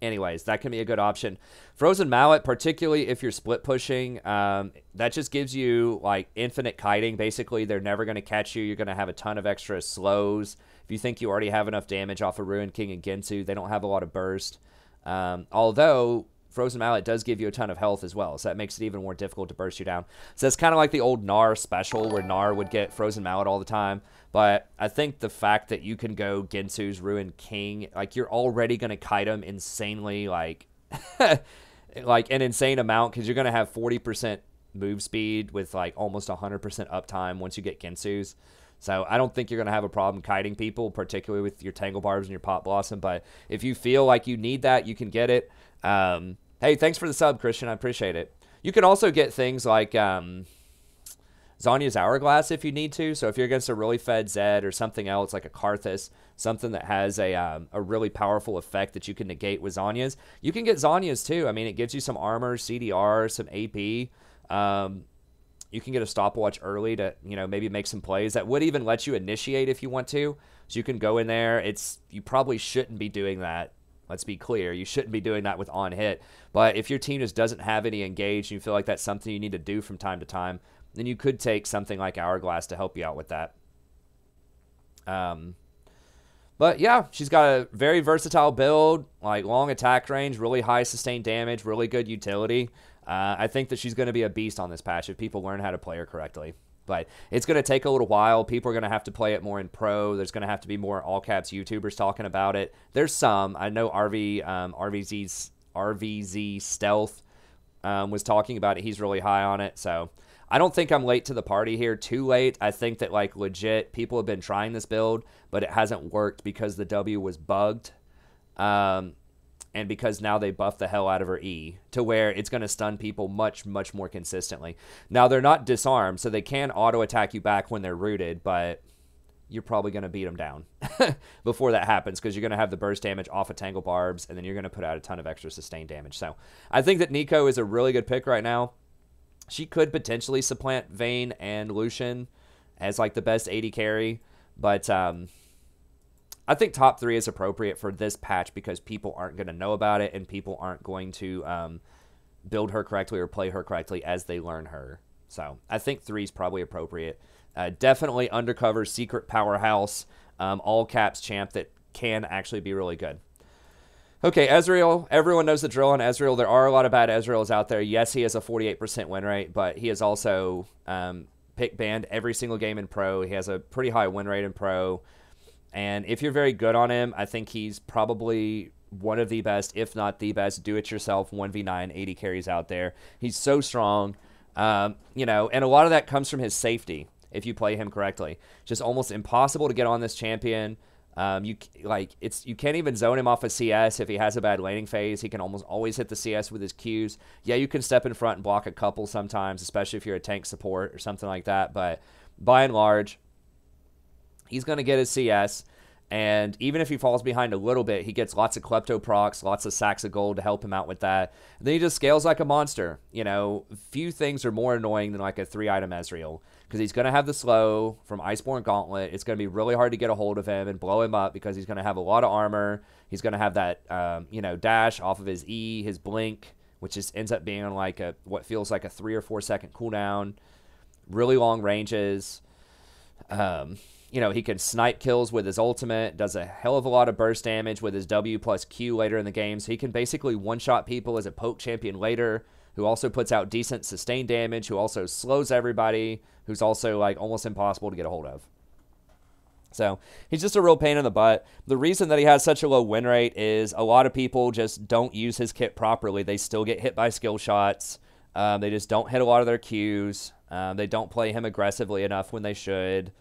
anyways, that can be a good option. Frozen Mallet, particularly if you're split pushing, that just gives you like infinite kiting. Basically, they're never going to catch you. You're going to have a ton of extra slows. If you think you already have enough damage off of Ruined King and Ginsu, they don't have a lot of burst. Although Frozen Mallet does give you a ton of health as well, so that makes it even more difficult to burst you down. So it's kind of like the old Gnar special where Gnar would get Frozen Mallet all the time. But I think the fact that you can go Ginsu's Ruined King, like you're already going to kite him insanely, like like an insane amount, because you're going to have 40% move speed with like almost 100% uptime once you get Ginsu's. So I don't think you're going to have a problem kiting people, particularly with your Tangle Barbs and your Pot Blossom. But if you feel like you need that, you can get it. Hey, thanks for the sub, Christian. I appreciate it. You can also get things like Zhonya's Hourglass if you need to. So if you're against a really fed Zed or something else like a Karthus, something that has a really powerful effect that you can negate with Zhonya's, you can get Zhonya's too. I mean, it gives you some armor, CDR, some AP. You can get a stopwatch early to, you know, maybe make some plays. That would even let you initiate if you want to. So you can go in there. You probably shouldn't be doing that. Let's be clear. You shouldn't be doing that with on hit. But if your team just doesn't have any engaged and you feel like that's something you need to do from time to time, then you could take something like Hourglass to help you out with that. But yeah, she's got a very versatile build, like long attack range, really high sustained damage, really good utility. I think that she's going to be a beast on this patch if people learn how to play her correctly. But it's going to take a little while. People are going to have to play it more in pro. There's going to have to be more all-caps YouTubers talking about it. There's some. I know RVZ Stealth was talking about it. He's really high on it. So I don't think I'm late to the party here. Too late. I think that, like, legit, people have been trying this build, but it hasn't worked because the W was bugged. And because now they buff the hell out of her E to where it's going to stun people much, much more consistently. Now, they're not disarmed, so they can auto-attack you back when they're rooted, but you're probably going to beat them down before that happens because you're going to have the burst damage off of Tangle Barbs, and then you're going to put out a ton of extra sustained damage. So I think that Neeko is a really good pick right now. She could potentially supplant Vayne and Lucian as, like, the best AD carry, but I think top 3 is appropriate for this patch because people aren't going to know about it and people aren't going to build her correctly or play her correctly as they learn her. So I think 3 is probably appropriate. Definitely undercover secret powerhouse, all caps champ that can actually be really good. Okay, Ezreal. Everyone knows the drill on Ezreal. There are a lot of bad Ezreals out there. Yes, he has a 48% win rate, but he is also pick banned every single game in pro. He has a pretty high win rate in pro. And if you're very good on him, I think he's probably one of the best, if not the best, do-it-yourself 1v9 AD carries out there. He's so strong, you know, and a lot of that comes from his safety. if you play him correctly. Just almost impossible to get on this champion. You can't even zone him off of CS if he has a bad laning phase. He can almost always hit the CS with his Qs. Yeah, you can step in front and block a couple sometimes, especially if you're a tank support or something like that. But by and large, he's going to get his CS. And even if he falls behind a little bit, he gets lots of klepto procs, lots of sacks of gold to help him out with that. And then he just scales like a monster. You know, few things are more annoying than like a 3-item Ezreal, because he's going to have the slow from Iceborne Gauntlet. It's going to be really hard to get a hold of him and blow him up because he's going to have a lot of armor. He's going to have that, dash off of his E, his blink, which just ends up being on like what feels like a 3 or 4 second cooldown. Really long ranges. He can snipe kills with his ultimate, does a hell of a lot of burst damage with his W plus Q later in the game. So he can basically one-shot people as a poke champion later, who also puts out decent sustained damage, who also slows everybody, who's also like almost impossible to get a hold of. So he's just a real pain in the butt. The reason that he has such a low win rate is a lot of people just don't use his kit properly. They still get hit by skill shots. They just don't hit a lot of their Qs. They don't play him aggressively enough when they should.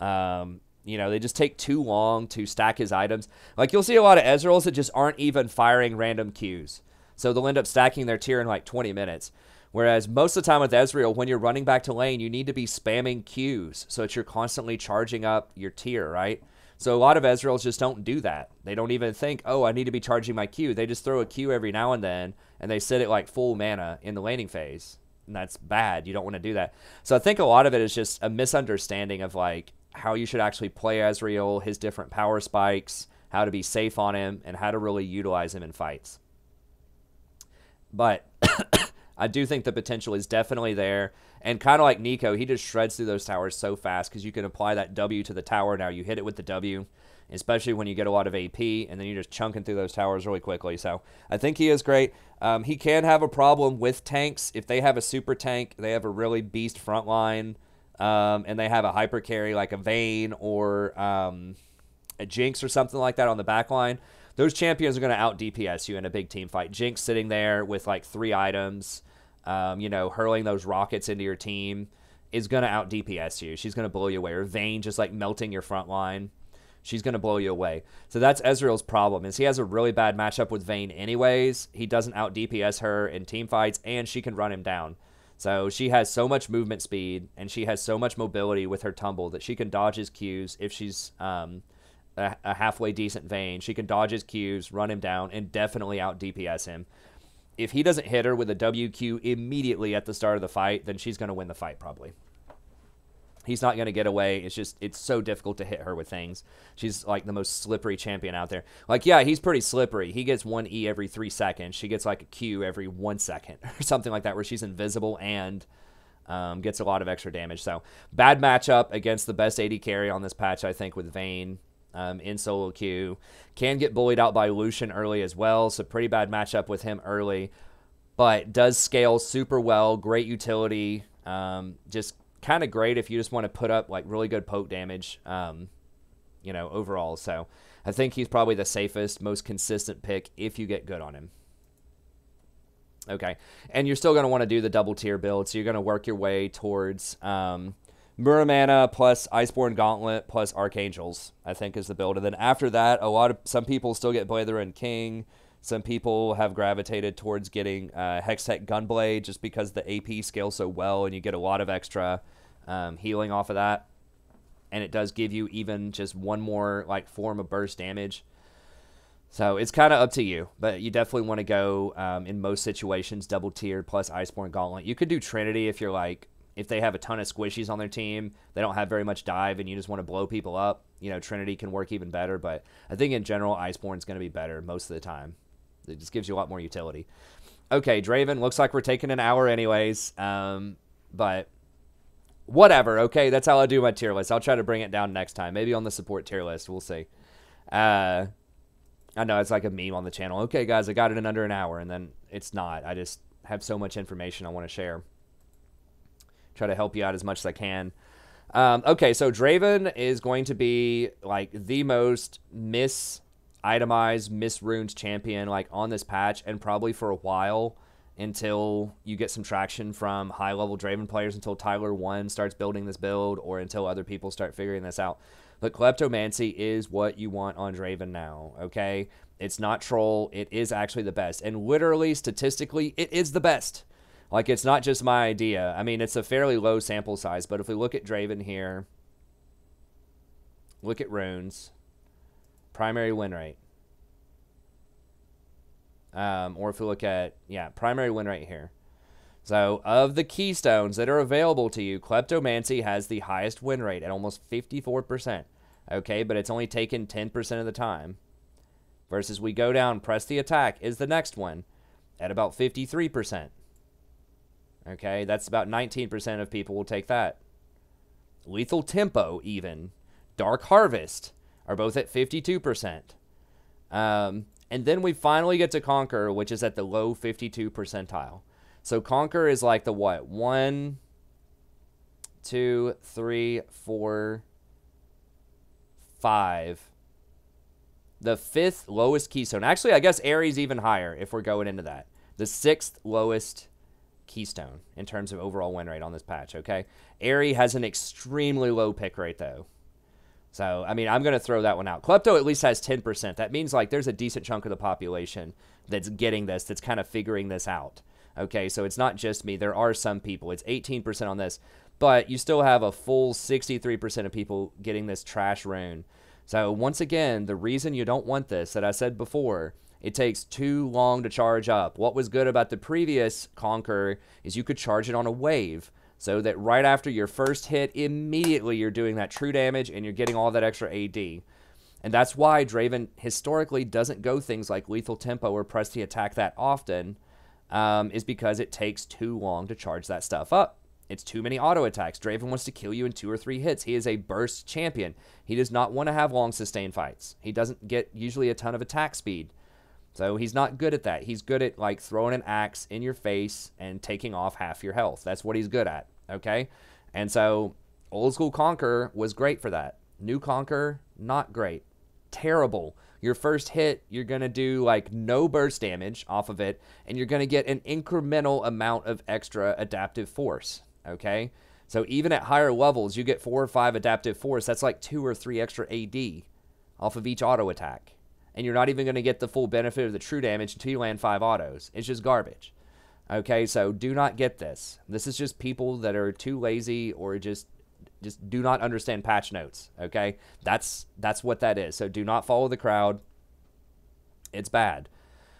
They just take too long to stack his items. Like, you'll see a lot of Ezreals that just aren't even firing random Qs. So they'll end up stacking their tier in like 20 minutes. Whereas most of the time with Ezreal, when you're running back to lane, you need to be spamming Qs so that you're constantly charging up your tier, right? So a lot of Ezreals just don't do that. They don't even think, oh, I need to be charging my Q. They just throw a Q every now and then, and they sit at like full mana in the laning phase. And that's bad. You don't want to do that. So I think a lot of it is just a misunderstanding of like how you should actually play Ezreal, his different power spikes, how to be safe on him, and how to really utilize him in fights. But I do think the potential is definitely there. And kind of like Neeko, he just shreds through those towers so fast because you can apply that W to the tower. Now you hit it with the W, especially when you get a lot of AP, and then you're just chunking through those towers really quickly. So I think he is great. He can have a problem with tanks. If they have a super tank, they have a really beast front line, and they have a hyper carry like a Vayne or a Jinx or something like that on the back line. Those champions are going to out DPS you in a big team fight. Jinx sitting there with like 3 items, hurling those rockets into your team is going to out DPS you. She's going to blow you away. Or Vayne just like melting your front line. She's going to blow you away. So that's Ezreal's problem, is he has a really bad matchup with Vayne anyways. He doesn't out DPS her in team fights, and she can run him down. So she has so much movement speed, and she has so much mobility with her tumble that she can dodge his Qs if she's a halfway decent Vayne. She can dodge his Qs, run him down, and definitely out DPS him. If he doesn't hit her with a WQ immediately at the start of the fight, then she's going to win the fight probably. He's not going to get away. It's so difficult to hit her with things. She's like the most slippery champion out there. Like, yeah, he's pretty slippery. He gets 1 E every 3 seconds. She gets like a Q every 1 second or something like that, where she's invisible and gets a lot of extra damage. So bad matchup against the best AD carry on this patch, I think, with Vayne. In solo queue. Can get bullied out by Lucian early as well, so pretty bad matchup with him early, but does scale super well, great utility, just kind of great if you just want to put up like really good poke damage, overall. So I think he's probably the safest, most consistent pick if you get good on him. Okay, and you're still going to want to do the double tier build, so you're going to work your way towards Muramana plus Iceborne Gauntlet plus Archangels, I think, is the build. And then after that, some people still get Blader and King. Some people have gravitated towards getting Hextech Gunblade just because the AP scales so well and you get a lot of extra healing off of that. And it does give you even just one more like form of burst damage. So it's kind of up to you, but you definitely want to go in most situations double tiered plus Iceborne Gauntlet. You could do Trinity if you're like, if they have a ton of squishies on their team, they don't have very much dive, and you just want to blow people up, Trinity can work even better. But I think in general, Iceborne's going to be better most of the time. It just gives you a lot more utility. Okay, Draven, looks like we're taking an hour anyways, but whatever, okay? That's how I do my tier list. I'll try to bring it down next time, maybe on the support tier list. We'll see. I know it's like a meme on the channel. Okay, guys, I got it in under an hour, and then it's not. I just have so much information I want to share. Try to help you out as much as I can. Okay, so Draven is going to be like the most itemized, misruined champion like on this patch, and probably for a while. until you get some traction from high-level Draven players, until Tyler 1 starts building this build, or until other people start figuring this out. But Kleptomancy is what you want on Draven now, okay? It's not troll. It is actually the best. And literally, statistically, it is the best. Like, it's not just my idea. I mean, it's a fairly low sample size, but if we look at Draven here, look at runes, primary win rate. Or if we look at, yeah, primary win rate here. So, of the keystones that are available to you, Kleptomancy has the highest win rate at almost 54%. Okay, but it's only taken 10% of the time. Versus we go down, press the attack is the next one at about 53%. Okay, that's about 19% of people will take that. Lethal Tempo, even. Dark Harvest are both at 52%. And then we finally get to Conquer, which is at the low 52 percentile. So Conquer is like the what? 1, 2, 3, 4, 5. The 5th lowest keystone. Actually, I guess Ares even higher if we're going into that. The 6th lowest keystone in terms of overall win rate on this patch, okay? Aerie has an extremely low pick rate, though. So, I mean, I'm going to throw that one out. Klepto at least has 10%. That means, like, there's a decent chunk of the population that's getting this, that's kind of figuring this out. Okay, so it's not just me. There are some people. It's 18% on this. But you still have a full 63% of people getting this trash rune. So, once again, the reason you don't want this, that I said before, it takes too long to charge up. What was good about the previous Conquer is you could charge it on a wave. So that right after your first hit, immediately you're doing that true damage and you're getting all that extra AD. And that's why Draven historically doesn't go things like Lethal Tempo or Press the Attack that often, is because it takes too long to charge that stuff up. It's too many auto attacks. Draven wants to kill you in 2 or 3 hits. He is a burst champion. He does not want to have long sustained fights. He doesn't get usually a ton of attack speed. So he's not good at that. He's good at like throwing an axe in your face and taking off half your health. That's what he's good at, okay? And so old school Conquer was great for that. New Conquer, not great. Terrible. Your first hit, you're going to do like no burst damage off of it, and you're going to get an incremental amount of extra adaptive force, okay? So even at higher levels, you get 4 or 5 adaptive force. That's like 2 or 3 extra AD off of each auto attack. And you're not even going to get the full benefit of the true damage until you land 5 autos. It's just garbage. Okay, so do not get this. This is just people that are too lazy or just do not understand patch notes. Okay, that's what that is. So do not follow the crowd. It's bad.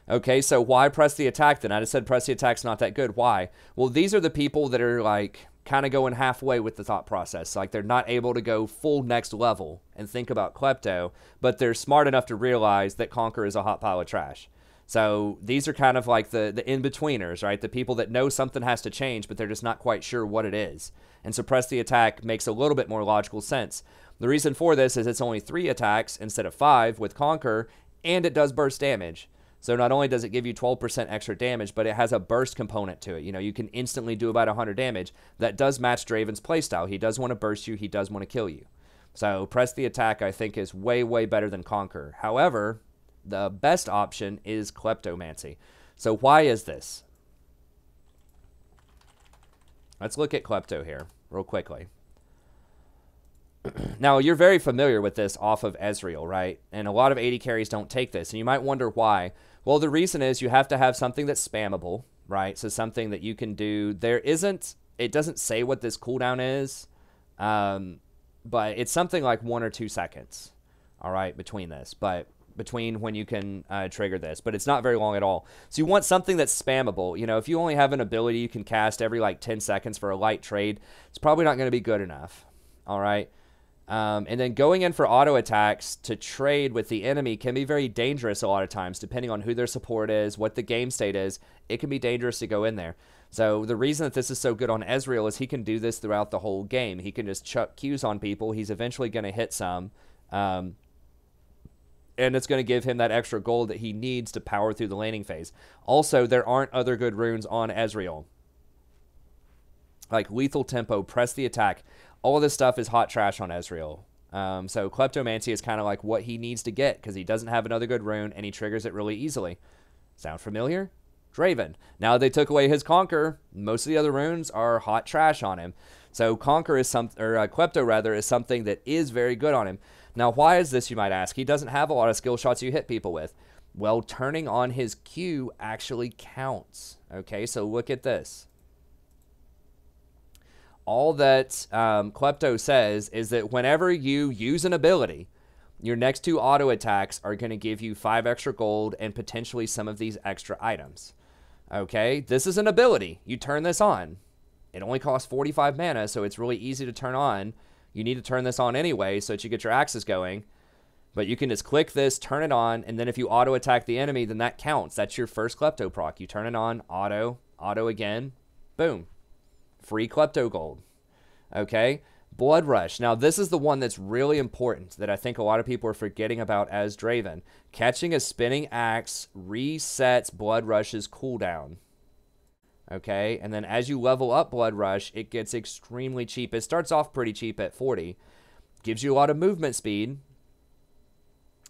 Okay, so why press the attack then? I just said press the attack's not that good. Why? Well, these are the people that are like kind of going halfway with the thought process. Like they're not able to go full next level and think about Klepto, but they're smart enough to realize that Conquer is a hot pile of trash. So these are kind of like the in-betweeners, right? The people that know something has to change, but they're just not quite sure what it is. And so press the attack makes a little bit more logical sense. The reason for this is it's only 3 attacks instead of 5 with Conquer, and it does burst damage. So not only does it give you 12% extra damage, but it has a burst component to it. You know, you can instantly do about 100 damage. That does match Draven's playstyle. He does want to burst you. He does want to kill you. So press the attack, I think, is way, way better than Conquer. However, the best option is Kleptomancy. So why is this? Let's look at Klepto here real quickly. Now, you're very familiar with this off of Ezreal, right? And a lot of AD carries don't take this, and you might wonder why. Well, the reason is you have to have something that's spammable, right? So something that you can do. It doesn't say what this cooldown is, but it's something like 1 or 2 seconds, all right, between when you can trigger this, but it's not very long at all. So you want something that's spammable. You know, if you only have an ability you can cast every like 10 seconds for a light trade, it's probably not going to be good enough, all right? And then going in for auto attacks to trade with the enemy can be very dangerous a lot of times, depending on who their support is, what the game state is. It can be dangerous to go in there. So the reason that this is so good on Ezreal is he can do this throughout the whole game. He can just chuck Qs on people. He's eventually going to hit some. And it's going to give him that extra gold that he needs to power through the laning phase. Also, there aren't other good runes on Ezreal. Like Lethal Tempo, Press the Attack. All of this stuff is hot trash on Ezreal. So Kleptomancy is kind of like what he needs to get because he doesn't have another good rune and he triggers it really easily. Sound familiar? Draven. Now they took away his Conquer. Most of the other runes are hot trash on him. So Conquer is Klepto rather is something that is very good on him. Now why is this, you might ask? He doesn't have a lot of skill shots you hit people with. Well, turning on his Q actually counts. Okay, so look at this. All that Klepto says is that whenever you use an ability, your next 2 auto attacks are going to give you 5 extra gold and potentially some of these extra items. Okay, this is an ability. You turn this on. It only costs 45 mana, so it's really easy to turn on. You need to turn this on anyway so that you get your axes going. But you can just click this, turn it on, and then if you auto attack the enemy, then that counts. That's your first Klepto proc. You turn it on, auto again, boom. Free Klepto gold. Okay? Blood Rush. Now, this is the one that's really important that I think a lot of people are forgetting about as Draven. Catching a spinning axe resets Blood Rush's cooldown. Okay? And then as you level up Blood Rush, it gets extremely cheap. It starts off pretty cheap at 40. Gives you a lot of movement speed.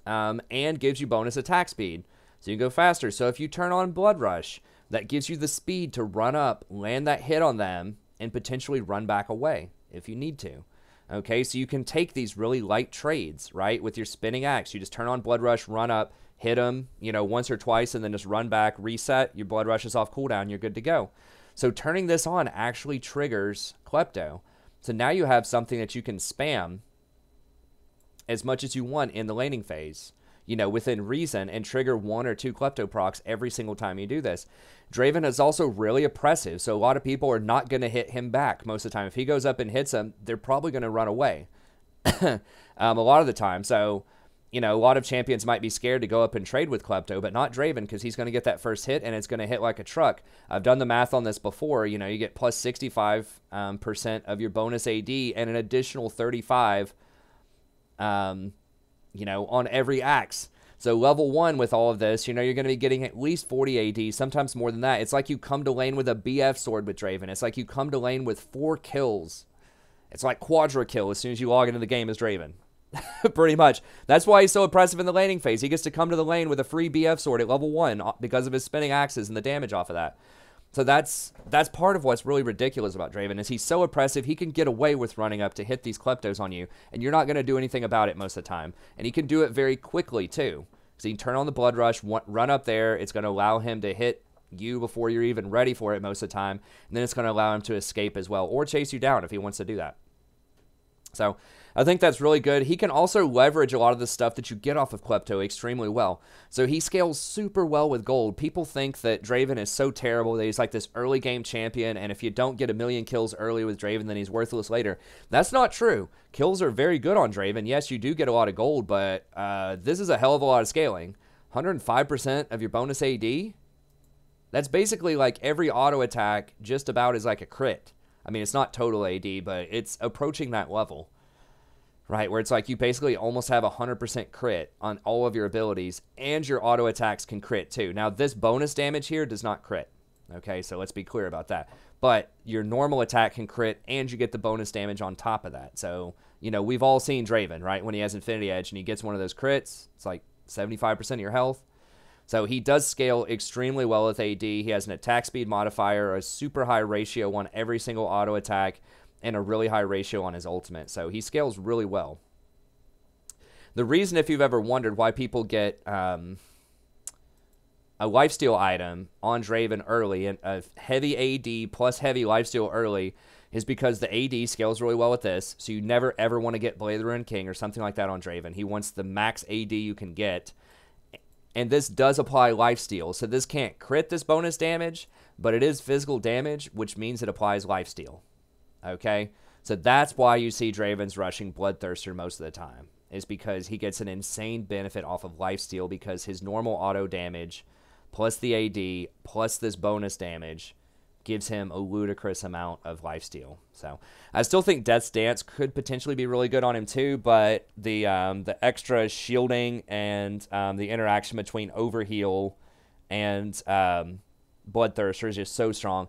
And gives you bonus attack speed. So you can go faster. So if you turn on Blood Rush, that gives you the speed to run up, land that hit on them, and potentially run back away if you need to. Okay, so you can take these really light trades, right, with your spinning axe. You just turn on Blood Rush, run up, hit them, you know, once or twice, and then just run back, reset. Your Blood Rush is off cooldown. You're good to go. So turning this on actually triggers Klepto. So now you have something that you can spam as much as you want in the laning phase, you know, within reason, and trigger 1 or 2 Klepto procs every single time you do this. Draven is also really oppressive, so a lot of people are not going to hit him back most of the time. If he goes up and hits them, they're probably going to run away a lot of the time. So, you know, a lot of champions might be scared to go up and trade with Klepto, but not Draven, because he's going to get that first hit, and it's going to hit like a truck. I've done the math on this before. You know, you get plus 65% of your bonus AD and an additional 35 you know, on every axe. So level 1 with all of this, you know, you're going to be getting at least 40 AD, sometimes more than that. It's like you come to lane with a BF sword with Draven. It's like you come to lane with 4 kills. It's like quadra kill as soon as you log into the game as Draven. Pretty much. That's why he's so oppressive in the laning phase. He gets to come to the lane with a free BF sword at level 1 because of his spinning axes and the damage off of that. So that's part of what's really ridiculous about Draven is he's so oppressive, he can get away with running up to hit these Kleptos on you, and you're not going to do anything about it most of the time. And he can do it very quickly, too. So you can turn on the Blood Rush, run up there. It's going to allow him to hit you before you're even ready for it most of the time. And then it's going to allow him to escape as well, or chase you down if he wants to do that. So I think that's really good. He can also leverage a lot of the stuff that you get off of Klepto extremely well. So he scales super well with gold. People think that Draven is so terrible that he's like this early game champion, and if you don't get 1,000,000 kills early with Draven, then he's worthless later. That's not true. Kills are very good on Draven. Yes, you do get a lot of gold, but this is a hell of a lot of scaling. 105% of your bonus AD? That's basically like every auto attack just about is like a crit. I mean, it's not total AD, but it's approaching that level, right? Where it's like you basically almost have 100% crit on all of your abilities, and your auto attacks can crit too. Now, this bonus damage here does not crit, okay? So let's be clear about that. But your normal attack can crit, and you get the bonus damage on top of that. So, you know, we've all seen Draven, right? When he has Infinity Edge and he gets one of those crits, it's like 75% of your health. So he does scale extremely well with AD. He has an attack speed modifier, a super high ratio on every single auto attack, and a really high ratio on his ultimate. So he scales really well. The reason, if you've ever wondered why people get a lifesteal item on Draven early, and a heavy AD plus heavy lifesteal early, is because the AD scales really well with this. So you never ever want to get Blade of the Ruined King or something like that on Draven. He wants the max AD you can get. And this does apply lifesteal. So this can't crit this bonus damage, but it is physical damage, which means it applies lifesteal. Okay? So that's why you see Draven's rushing Bloodthirster most of the time, is because he gets an insane benefit off of lifesteal because his normal auto damage plus the AD plus this bonus damage gives him a ludicrous amount of lifesteal. So I still think Death's Dance could potentially be really good on him too, but the extra shielding and the interaction between Overheal and Bloodthirster is just so strong.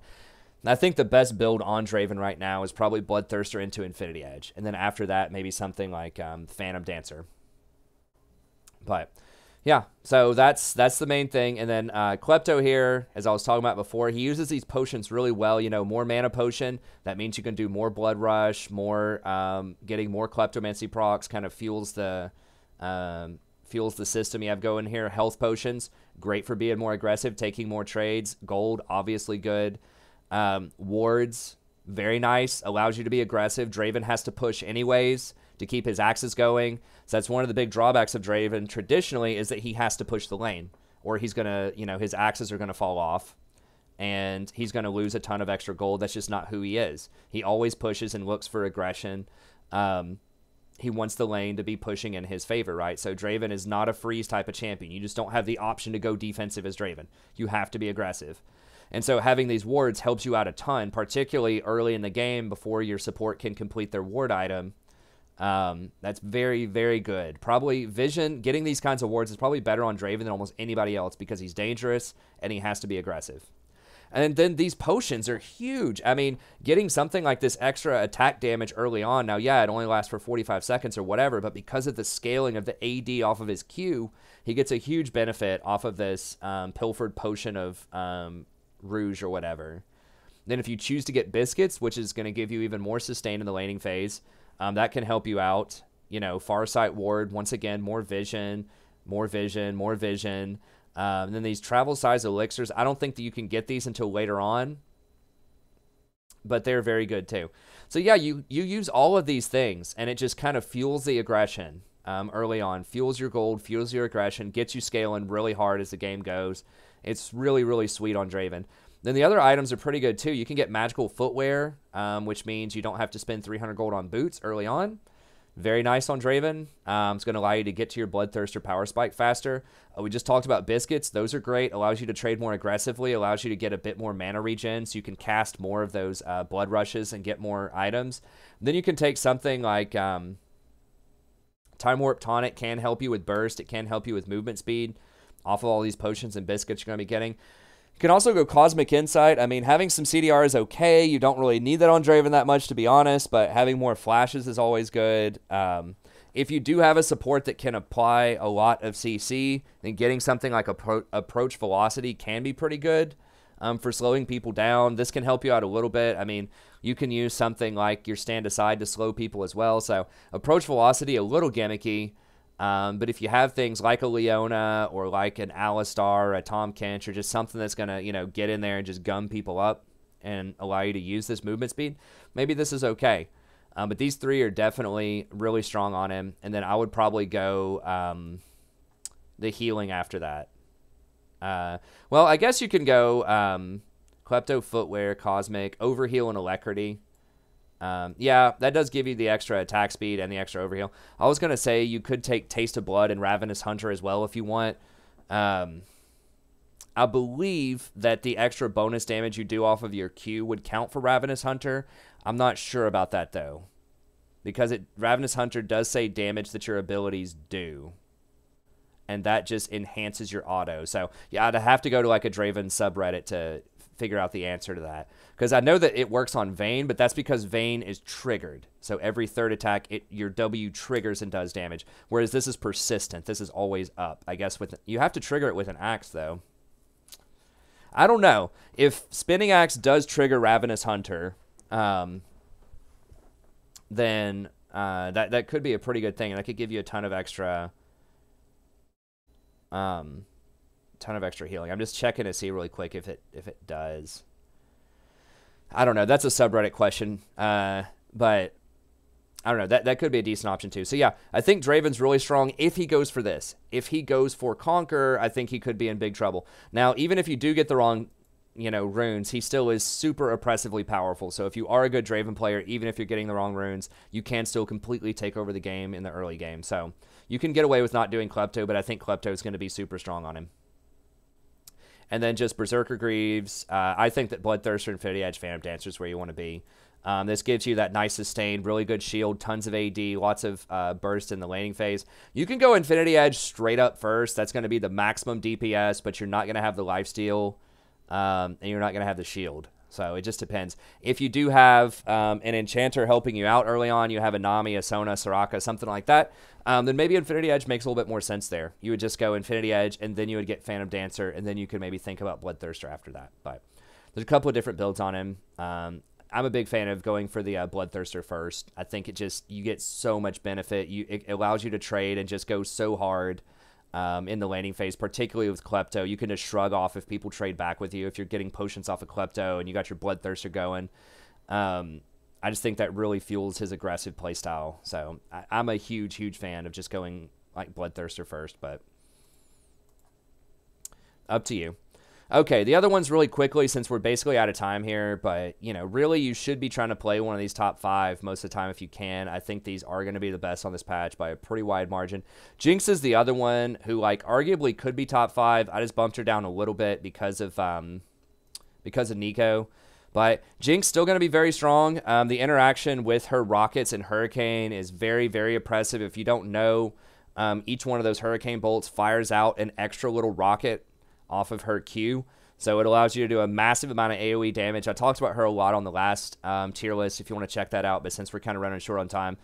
And I think the best build on Draven right now is probably Bloodthirster into Infinity Edge, and then after that maybe something like Phantom Dancer. But Yeah, so that's the main thing. And then Klepto here, as I was talking about before, he uses these potions really well. You know, more mana potion, that means you can do more blood rush, more getting more kleptomancy procs, kind of fuels the system you have going here. Health potions, great for being more aggressive, taking more trades. Gold, obviously good. Wards, very nice, allows you to be aggressive. Draven has to push anyways to keep his axes going. So that's one of the big drawbacks of Draven traditionally, is that he has to push the lane, or he's going to, you know, his axes are going to fall off and he's going to lose a ton of extra gold. That's just not who he is. He always pushes and looks for aggression. He wants the lane to be pushing in his favor, right? So Draven is not a freeze type of champion. You just don't have the option to go defensive as Draven. You have to be aggressive. And so having these wards helps you out a ton, particularly early in the game before your support can complete their ward item. That's very, very good. Probably Vision, getting these kinds of wards is probably better on Draven than almost anybody else because he's dangerous and he has to be aggressive. And then these potions are huge. I mean, getting something like this extra attack damage early on, now, yeah, it only lasts for 45 seconds or whatever, but because of the scaling of the AD off of his Q, he gets a huge benefit off of this pilfered potion of Rouge or whatever. Then if you choose to get Biscuits, which is going to give you even more sustain in the laning phase, that can help you out. You know, Farsight Ward, once again, more vision, more vision, more vision. And then these travel size elixirs, I don't think that you can get these until later on, but they're very good too. So yeah, you use all of these things, and it just kind of fuels the aggression early on, fuels your gold, fuels your aggression, gets you scaling really hard as the game goes. It's really, really sweet on Draven. Then the other items are pretty good too. You can get magical footwear, which means you don't have to spend 300 gold on boots early on. Very nice on Draven. It's going to allow you to get to your Bloodthirster power spike faster. We just talked about Biscuits. Those are great. Allows you to trade more aggressively. Allows you to get a bit more mana regen, so you can cast more of those blood rushes and get more items. Then you can take something like Time Warp Tonic can help you with burst. It can help you with movement speed off of all these potions and biscuits you're going to be getting. You can also go Cosmic Insight. I mean, having some CDR is okay. You don't really need that on Draven that much, to be honest, but having more flashes is always good. If you do have a support that can apply a lot of CC, then getting something like Approach Velocity can be pretty good for slowing people down. This can help you out a little bit. I mean, you can use something like your Stand Aside to slow people as well. So Approach Velocity, a little gimmicky. But if you have things like a Leona or like an Alistar or a Tom Kench or just something that's going to, you know, get in there and just gum people up and allow you to use this movement speed, maybe this is okay. But these three are definitely really strong on him. And then I would probably go the healing after that. Well, I guess you can go Klepto Footwear, Cosmic, Overheal, and Alacrity. Yeah, that does give you the extra attack speed and the extra overheal. I was going to say you could take Taste of Blood and Ravenous Hunter as well if you want. I believe that the extra bonus damage you do off of your Q would count for Ravenous Hunter. I'm not sure about that, though, because Ravenous Hunter does say damage that your abilities do, and that just enhances your auto. So, yeah, I'd have to go to like a Draven subreddit to figure out the answer to that, because I know that it works on Vayne, but that's because Vayne is triggered. So every third attack, your W triggers and does damage, whereas this is persistent. This is always up. I guess you have to trigger it with an axe, though. I don't know. If Spinning Axe does trigger Ravenous Hunter, then that could be a pretty good thing, and that could give you a ton of extra healing. I'm just checking to see really quick if it does. I don't know. That's a subreddit question, but I don't know. That could be a decent option too. So yeah, I think Draven's really strong if he goes for this. If he goes for Conquer, I think he could be in big trouble. Now, even if you do get the wrong, you know, runes, he still is super oppressively powerful. So if you are a good Draven player, even if you're getting the wrong runes, you can still completely take over the game in the early game. So you can get away with not doing Klepto, but I think Klepto is going to be super strong on him. And then just Berserker Greaves. I think that Bloodthirster, Infinity Edge, Phantom Dancer is where you want to be. This gives you that nice sustain, really good shield, tons of AD, lots of burst in the laning phase. You can go Infinity Edge straight up first. That's going to be the maximum DPS, but you're not going to have the lifesteal, and you're not going to have the shield. So it just depends. If you do have an enchanter helping you out early on, you have a Nami, a Sona, Soraka, something like that, then maybe Infinity Edge makes a little bit more sense there. You would just go Infinity Edge, and then you would get Phantom Dancer, and then you could maybe think about Bloodthirster after that. But there's a couple of different builds on him. I'm a big fan of going for the Bloodthirster first. I think you get so much benefit. It allows you to trade and just go so hard in the landing phase, particularly with Klepto. You can just shrug off if people trade back with you. If you're getting potions off of Klepto and you got your Bloodthirster going, I just think that really fuels his aggressive playstyle. So I'm a huge, huge fan of just going like Bloodthirster first, but up to you. Okay, the other ones really quickly, since we're basically out of time here, but, you know, really you should be trying to play one of these top 5 most of the time if you can. I think these are going to be the best on this patch by a pretty wide margin. Jinx is the other one who, like, arguably could be top 5. I just bumped her down a little bit because of Neeko. But Jinx still going to be very strong. The interaction with her rockets and Hurricane is very, very oppressive. If you don't know, each one of those Hurricane bolts fires out an extra little rocket off of her Q, so it allows you to do a massive amount of AoE damage. I talked about her a lot on the last tier list if you want to check that out, but since we're kind of running short on time,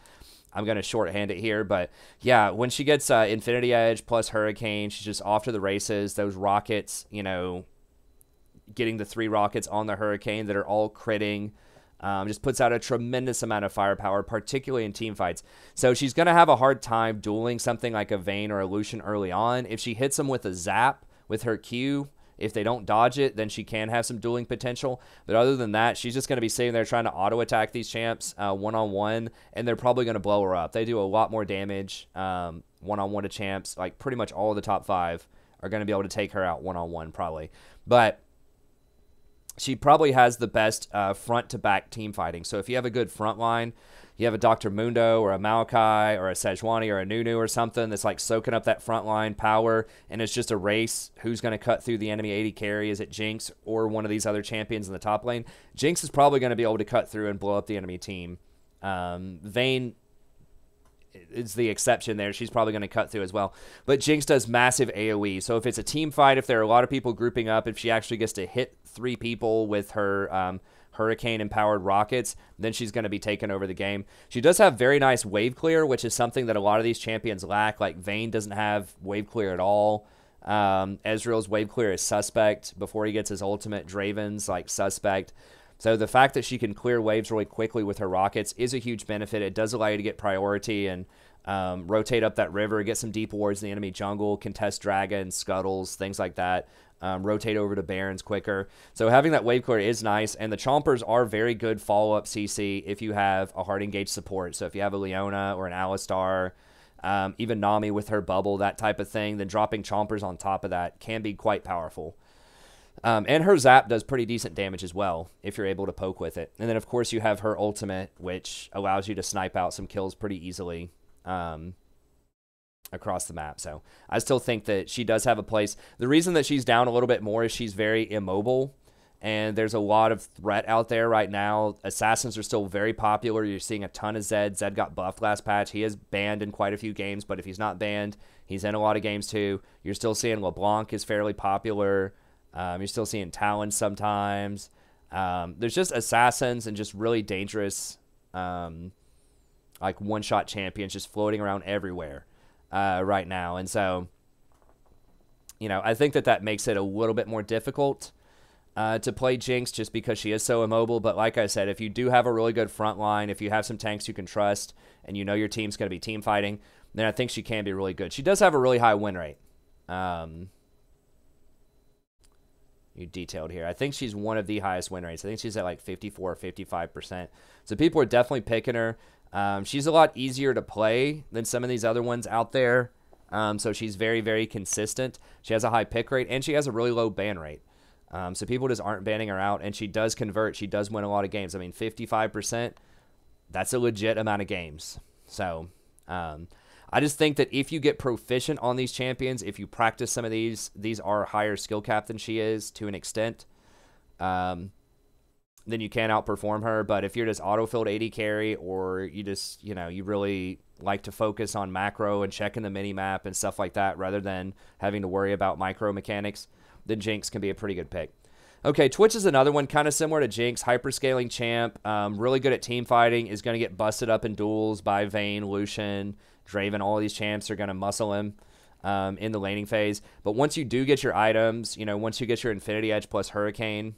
I'm going to shorthand it here. But yeah, when she gets Infinity Edge plus Hurricane, she's just off to the races. Those rockets, you know, getting the 3 rockets on the Hurricane that are all critting, just puts out a tremendous amount of firepower, particularly in team fights. So she's going to have a hard time dueling something like a Vayne or a Lucian early on. If she hits them with a zap with her Q, if they don't dodge it, then she can have some dueling potential. But other than that, she's just going to be sitting there trying to auto-attack these champs one-on-one, and they're probably going to blow her up. They do a lot more damage one-on-one to champs. Like, pretty much all of the top 5 are going to be able to take her out one-on-one probably. But she probably has the best front-to-back team fighting. So if you have a good front line, you have a Dr. Mundo or a Maokai or a Sejuani or a Nunu or something that's like soaking up that front line power, and it's just a race who's going to cut through the enemy AD carry. Is it Jinx or one of these other champions in the top lane? Jinx is probably going to be able to cut through and blow up the enemy team. Vayne is the exception there. She's probably going to cut through as well. But Jinx does massive AoE. So if it's a team fight, if there are a lot of people grouping up, if she actually gets to hit 3 people with her Hurricane-empowered rockets, then she's going to be taking over the game. She does have very nice wave clear, which is something that a lot of these champions lack. Like, Vayne doesn't have wave clear at all. Ezreal's wave clear is suspect. Before he gets his ultimate, Draven's, like, suspect. So the fact that she can clear waves really quickly with her rockets is a huge benefit. It does allow you to get priority and rotate up that river, get some deep wards in the enemy jungle, contest dragons, scuttles, things like that. Rotate over to Barons quicker. So having that wave clear is nice, and the Chompers are very good follow-up CC if you have a hard engaged support. So if you have a Leona or an Alistar, even Nami with her bubble, that type of thing, then dropping Chompers on top of that can be quite powerful. And her zap does pretty decent damage as well if you're able to poke with it. And then, of course, you have her ultimate, which allows you to snipe out some kills pretty easily across the map. So I still think that she does have a place. The reason that she's down a little bit more is she's very immobile, and there's a lot of threat out there right now. Assassins are still very popular. You're seeing a ton of Zed. Zed got buffed last patch. He is banned in quite a few games, but if he's not banned, he's in a lot of games too. You're still seeing LeBlanc is fairly popular. You're still seeing Talon sometimes. There's just assassins and just really dangerous like one-shot champions just floating around everywhere right now. And so, you know, I think that makes it a little bit more difficult to play Jinx just because she is so immobile. But like I said, if you do have a really good front line, if you have some tanks you can trust, and you know your team's going to be team fighting, then I think she can be really good. She does have a really high win rate. You detailed here. I think she's one of the highest win rates. I think she's at like 54 or 55%. So people are definitely picking her. She's a lot easier to play than some of these other ones out there. So she's very, very consistent. She has a high pick rate, and she has a really low ban rate. So people just aren't banning her out, and she does convert. She does win a lot of games. I mean, 55%, that's a legit amount of games. So I just think that if you get proficient on these champions, if you practice some of these are higher skill cap than she is to an extent, then you can outperform her. But if you're just auto-filled AD carry, or you just, you know, you really like to focus on macro and checking the mini-map and stuff like that rather than having to worry about micro mechanics, then Jinx can be a pretty good pick. Okay, Twitch is another one kind of similar to Jinx, hyperscaling champ, really good at team fighting, is going to get busted up in duels by Vayne, Lucian, Draven. All of these champs are going to muscle him in the laning phase. But once you do get your items, you know, once you get your Infinity Edge plus Hurricane,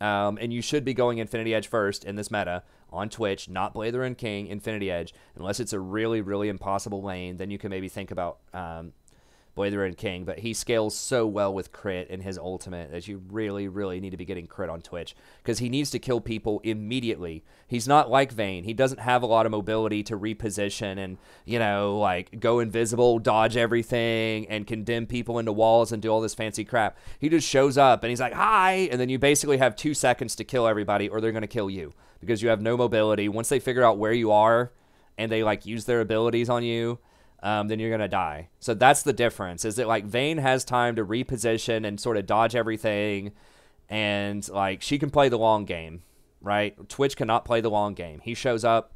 and you should be going Infinity Edge first in this meta on Twitch, not Blather and King, Infinity Edge, unless it's a really, really impossible lane, then you can maybe think about Blather and King, but he scales so well with crit in his ultimate that you really, really need to be getting crit on Twitch because he needs to kill people immediately. He's not like Vayne. He doesn't have a lot of mobility to reposition and, you know, like go invisible, dodge everything, and condemn people into walls and do all this fancy crap. He just shows up and he's like, hi, and then you basically have 2 seconds to kill everybody or they're going to kill you because you have no mobility. Once they figure out where you are and they, like, use their abilities on you, then you're going to die. So that's the difference, is that, like, Vayne has time to reposition and sort of dodge everything, and, like, she can play the long game, right? Twitch cannot play the long game. He shows up,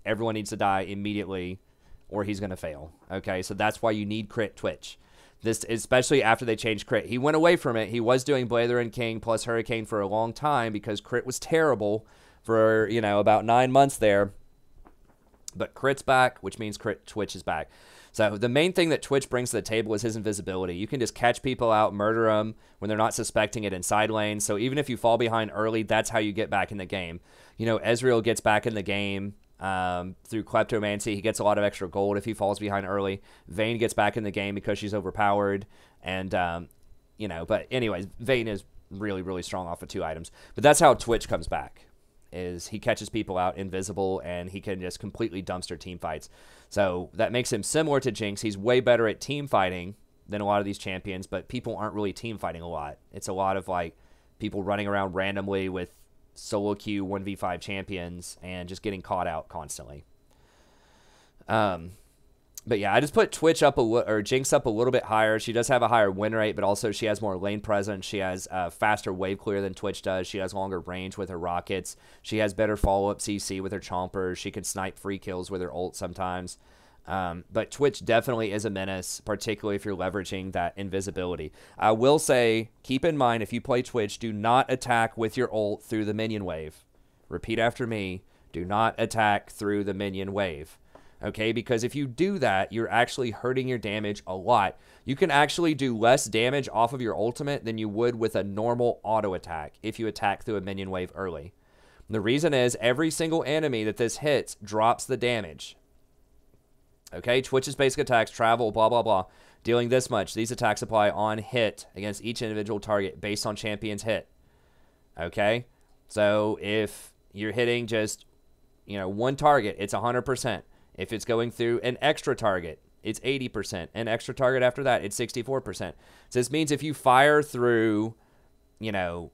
everyone needs to die immediately, or he's going to fail, okay? So that's why you need crit Twitch. This, especially after they changed crit. He went away from it. He was doing Blather and King plus Hurricane for a long time because crit was terrible for, you know, about 9 months there. But crit's back, which means crit Twitch is back. So the main thing that Twitch brings to the table is his invisibility. You can just catch people out, murder them when they're not suspecting it in side lanes. So even if you fall behind early, that's how you get back in the game. You know, Ezreal gets back in the game through kleptomancy. He gets a lot of extra gold if he falls behind early. Vayne gets back in the game because she's overpowered. And, you know, but anyways, Vayne is really, really strong off of 2 items. But that's how Twitch comes back. Is he catches people out invisible and he can just completely dumpster team fights. So that makes him similar to Jinx. He's way better at team fighting than a lot of these champions, but people aren't really team fighting a lot. It's a lot of, like, people running around randomly with solo queue 1v5 champions and just getting caught out constantly. But yeah, I just put Twitch up or Jinx up a little bit higher. She does have a higher win rate, but also she has more lane presence. She has faster wave clear than Twitch does. She has longer range with her rockets. She has better follow-up CC with her chompers. She can snipe free kills with her ult sometimes. But Twitch definitely is a menace, particularly if you're leveraging that invisibility. I will say, keep in mind, if you play Twitch, do not attack with your ult through the minion wave. Repeat after me. Do not attack through the minion wave. Okay, because if you do that, you're actually hurting your damage a lot. You can actually do less damage off of your ultimate than you would with a normal auto attack if you attack through a minion wave early. And the reason is every single enemy that this hits drops the damage. Okay, Twitch's basic attacks, travel, blah, blah, blah, dealing this much. These attacks apply on hit against each individual target based on champion's hit. Okay, so if you're hitting just, you know, one target, it's 100%. If it's going through an extra target, it's 80%. An extra target after that, it's 64%. So this means if you fire through, you know,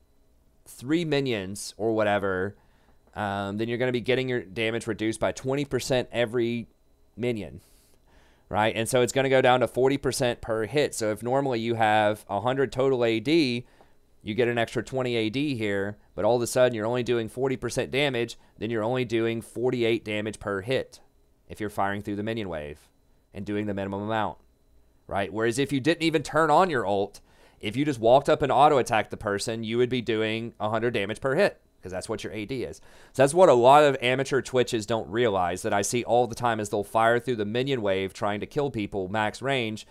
3 minions or whatever, then you're going to be getting your damage reduced by 20% every minion, right? And so it's going to go down to 40% per hit. So if normally you have 100 total AD, you get an extra 20 AD here, but all of a sudden you're only doing 40% damage, then you're only doing 48 damage per hit if you're firing through the minion wave and doing the minimum amount, right? Whereas if you didn't even turn on your ult, if you just walked up and auto-attacked the person, you would be doing 100 damage per hit because that's what your AD is. So that's what a lot of amateur Twitches don't realize that I see all the time is they'll fire through the minion wave trying to kill people max range,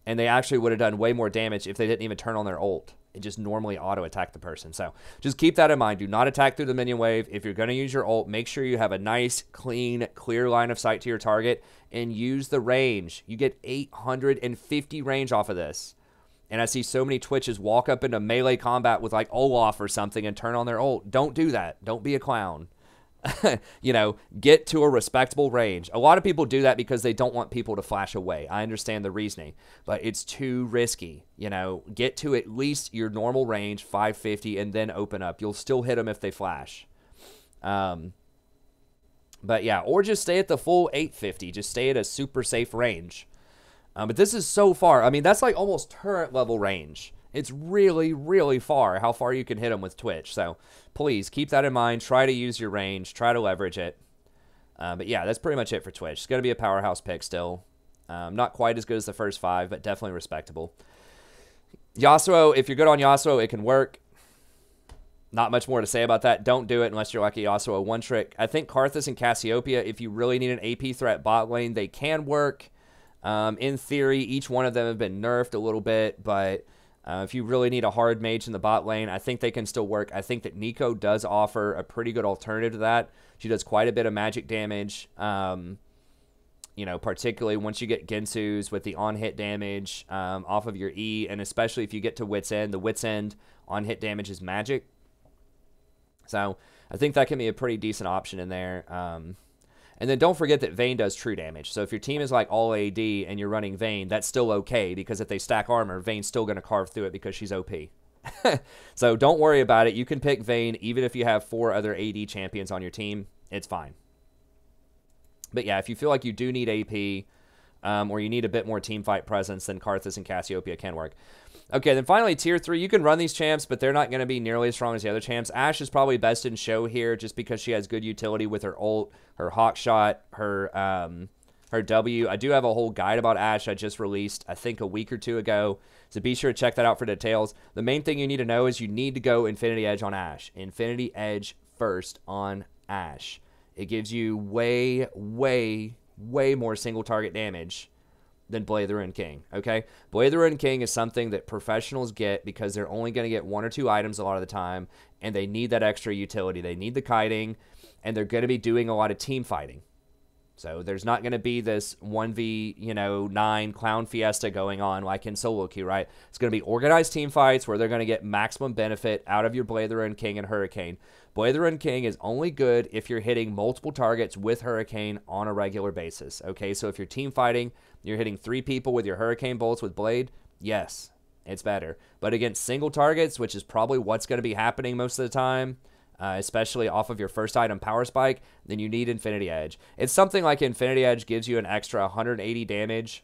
and they actually would have done way more damage if they didn't even turn on their ult. It just normally auto-attack the person. So just keep that in mind. Do not attack through the minion wave. If you're going to use your ult, make sure you have a nice, clean, clear line of sight to your target and use the range. You get 850 range off of this. And I see so many Twitches walk up into melee combat with, like, Olaf or something and turn on their ult. Don't do that. Don't be a clown. You know, get to a respectable range. A lot of people do that because they don't want people to flash away. I understand the reasoning, but it's too risky. You know, get to at least your normal range, 550, and then open up. You'll still hit them if they flash. But yeah, or just stay at the full 850. Just stay at a super safe range. But this is so far. I mean, that's like almost turret level range. It's really, really far how far you can hit them with Twitch. So please keep that in mind. Try to use your range. Try to leverage it. But yeah, that's pretty much it for Twitch. It's going to be a powerhouse pick still. Not quite as good as the first 5, but definitely respectable. Yasuo, if you're good on Yasuo, it can work. Not much more to say about that. Don't do it unless you're like a Yasuo one-trick. I think Karthus and Cassiopeia, if you really need an AP threat bot lane, they can work. In theory, each one of them have been nerfed a little bit, but if you really need a hard mage in the bot lane, I think they can still work. I think that Neeko does offer a pretty good alternative to that. She does quite a bit of magic damage, you know, particularly once you get Gensu's with the on-hit damage off of your E, and especially if you get to Wit's End. The Wit's End on-hit damage is magic. So I think that can be a pretty decent option in there. And then don't forget that Vayne does true damage. So if your team is like all AD and you're running Vayne, that's still okay, because if they stack armor, Vayne's still going to carve through it because she's OP. So don't worry about it. You can pick Vayne even if you have 4 other AD champions on your team. It's fine. But yeah, if you feel like you do need AP or you need a bit more team fight presence, then Karthus and Cassiopeia can work. Okay, then finally, Tier 3. You can run these champs, but they're not going to be nearly as strong as the other champs. Ashe is probably best in show here just because she has good utility with her ult, her hawk shot, her W. I do have a whole guide about Ashe I just released, I think, a week or 2 ago. So be sure to check that out for details. The main thing you need to know is you need to go Infinity Edge on Ashe. Infinity Edge first on Ashe. It gives you way, way, way more single target damage than Blade of the Ruined King, okay? Blade of the Ruined King is something that professionals get because they're only going to get 1 or 2 items a lot of the time, and they need that extra utility. They need the kiting, and they're going to be doing a lot of team fighting. So there's not going to be this 1v, you know, 9 clown fiesta going on like in solo queue, right? It's going to be organized team fights where they're going to get maximum benefit out of your Blade of the Ruined King and Hurricane. Blade of the Ruined King is only good if you're hitting multiple targets with Hurricane on a regular basis, okay? So if you're team fighting, you're hitting 3 people with your Hurricane bolts with Blade, yes, it's better. But against single targets, which is probably what's going to be happening most of the time, especially off of your first item Power Spike, then you need Infinity Edge. It's something like Infinity Edge gives you an extra 180 damage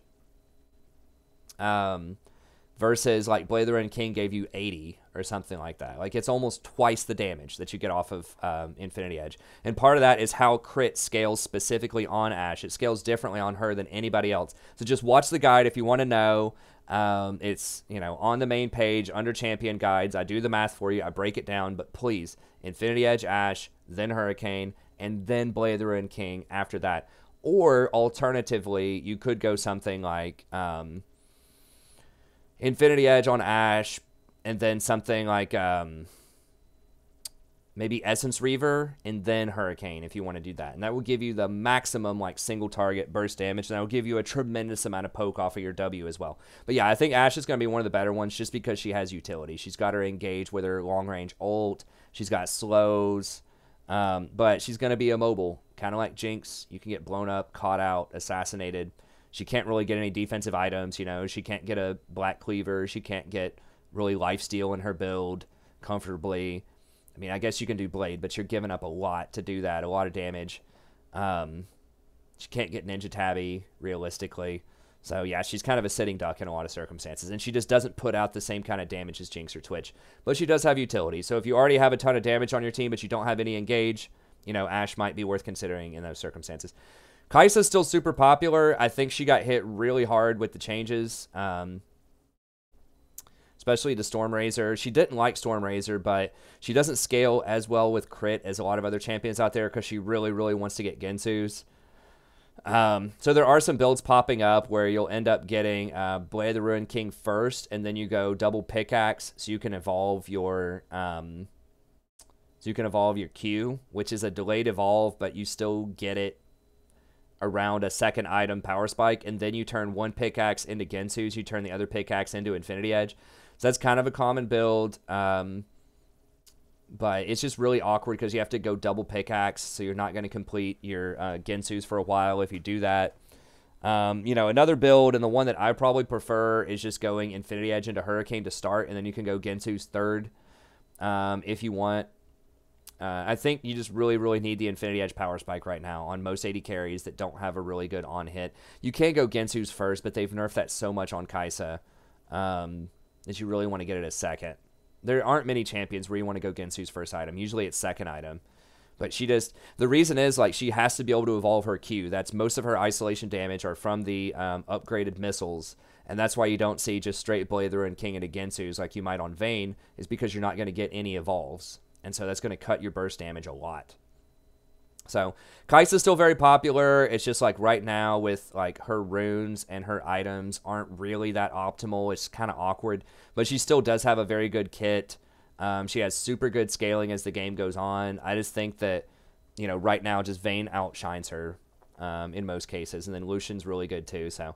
versus like Blade of the Ruined King gave you 80 or something like that. Like it's almost twice the damage that you get off of Infinity Edge. And part of that is how crit scales specifically on Ashe. It scales differently on her than anybody else. So just watch the guide if you want to know. It's, you know, on the main page under champion guides. I do the math for you. I break it down, but please, Infinity Edge Ashe, then Hurricane, and then Blade of the Ruined King after that. Or alternatively, you could go something like Infinity Edge on Ashe, and then something like maybe Essence Reaver, and then Hurricane if you want to do that. And that will give you the maximum like single target burst damage, and that will give you a tremendous amount of poke off of your W as well. But yeah, I think Ashe is going to be one of the better ones just because she has utility. She's got her engage with her long range ult. She's got slows, but she's going to be immobile, kind of like Jinx. You can get blown up, caught out, assassinated. She can't really get any defensive items, you know. She can't get a Black Cleaver. She can't get really lifesteal in her build comfortably. I mean, I guess you can do Blade, but you're giving up a lot to do that, a lot of damage. She can't get Ninja Tabby, realistically. So, yeah, she's kind of a sitting duck in a lot of circumstances, and she just doesn't put out the same kind of damage as Jinx or Twitch. But she does have utility. So if you already have a ton of damage on your team, but you don't have any engage, you know, Ashe might be worth considering in those circumstances. Kai'Sa's still super popular. I think she got hit really hard with the changes, especially the Stormrazor. She didn't like Stormrazor, but she doesn't scale as well with crit as a lot of other champions out there because she really, really wants to get Gensu's. So there are some builds popping up where you'll end up getting Blade of the Ruined King first, and then you go double pickaxe, so you can evolve your Q, which is a delayed evolve, but you still get it around a second item Power Spike, and then you turn one pickaxe into Gensu's, you turn the other pickaxe into Infinity Edge. So that's kind of a common build, but it's just really awkward because you have to go double pickaxe, so you're not going to complete your Gensu's for a while if you do that. You know, another build, and the one that I probably prefer, is just going Infinity Edge into Hurricane to start, and then you can go Gensu's third if you want. I think you just really, really need the Infinity Edge Power Spike right now on most AD carries that don't have a really good on-hit. You can go Gensu's first, but they've nerfed that so much on Kai'Sa that you really want to get it as second. There aren't many champions where you want to go Gensu's first item. Usually it's second item. But she just, the reason is, like, she has to be able to evolve her Q. That's most of her isolation damage are from the upgraded missiles. And that's why you don't see just straight Blade Through and King and Gensus like you might on Vayne, is because you're not going to get any evolves. And so that's going to cut your burst damage a lot. So Cait is still very popular. It's just like right now with like her runes and her items aren't really that optimal. It's kind of awkward, but she still does have a very good kit. She has super good scaling as the game goes on. I just think that, you know, right now just Vayne outshines her in most cases, and then Lucian's really good too. So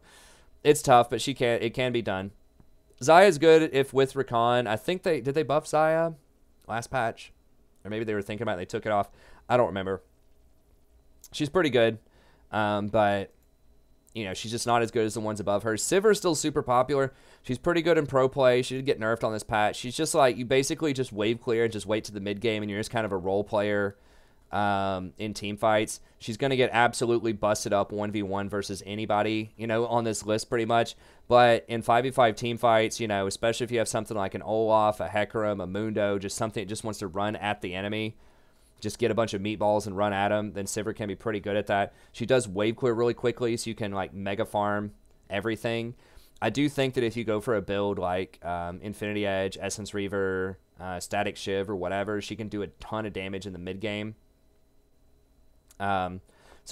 it's tough, but it can be done. Xayah's good if with Rakan. I think did they buff Xayah last patch? Or maybe they were thinking about it, they took it off. I don't remember. She's pretty good, but, you know, she's just not as good as the ones above her. Sivir's still super popular. She's pretty good in pro play. She did get nerfed on this patch. She's just like, you basically just wave clear and just wait to the mid game, and you're just kind of a role player in team fights. She's going to get absolutely busted up 1v1 versus anybody, you know, on this list pretty much. But in 5v5 team fights, you know, especially if you have something like an Olaf, a Hecarim, a Mundo, just something that just wants to run at the enemy, just get a bunch of meatballs and run at them, then Sivir can be pretty good at that. She does wave clear really quickly, so you can like mega farm everything. I do think that if you go for a build like Infinity Edge, Essence Reaver, Static Shiv, or whatever, she can do a ton of damage in the mid game. So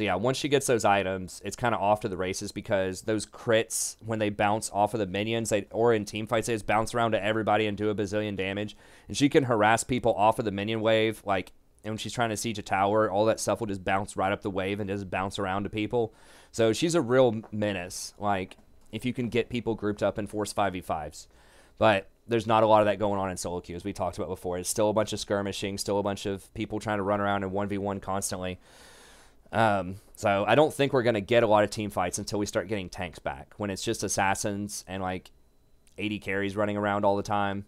yeah, once she gets those items, it's kind of off to the races, because those crits, when they bounce off of the minions, or in team fights, they just bounce around to everybody and do a bazillion damage. And she can harass people off of the minion wave, like, and when she's trying to siege a tower, all that stuff will just bounce right up the wave and just bounce around to people. So she's a real menace, like, if you can get people grouped up and force 5v5s. But there's not a lot of that going on in solo queue, as we talked about before. It's still a bunch of skirmishing, still a bunch of people trying to run around in 1v1 constantly. So I don't think we're going to get a lot of team fights until we start getting tanks back. When it's just assassins and, like, 80 carries running around all the time,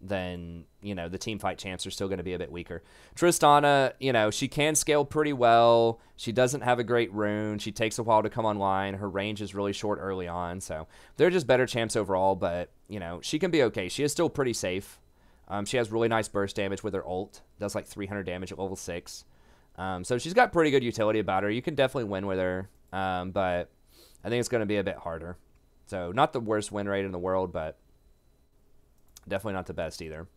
then, you know, the team fight champs are still going to be a bit weaker. Tristana, you know, she can scale pretty well. She doesn't have a great rune. She takes a while to come online. Her range is really short early on. So they're just better champs overall, but, you know, she can be okay. She is still pretty safe. She has really nice burst damage with her ult. Does like 300 damage at level 6. So she's got pretty good utility about her. You can definitely win with her, but I think it's going to be a bit harder. So not the worst win rate in the world, but definitely not the best either.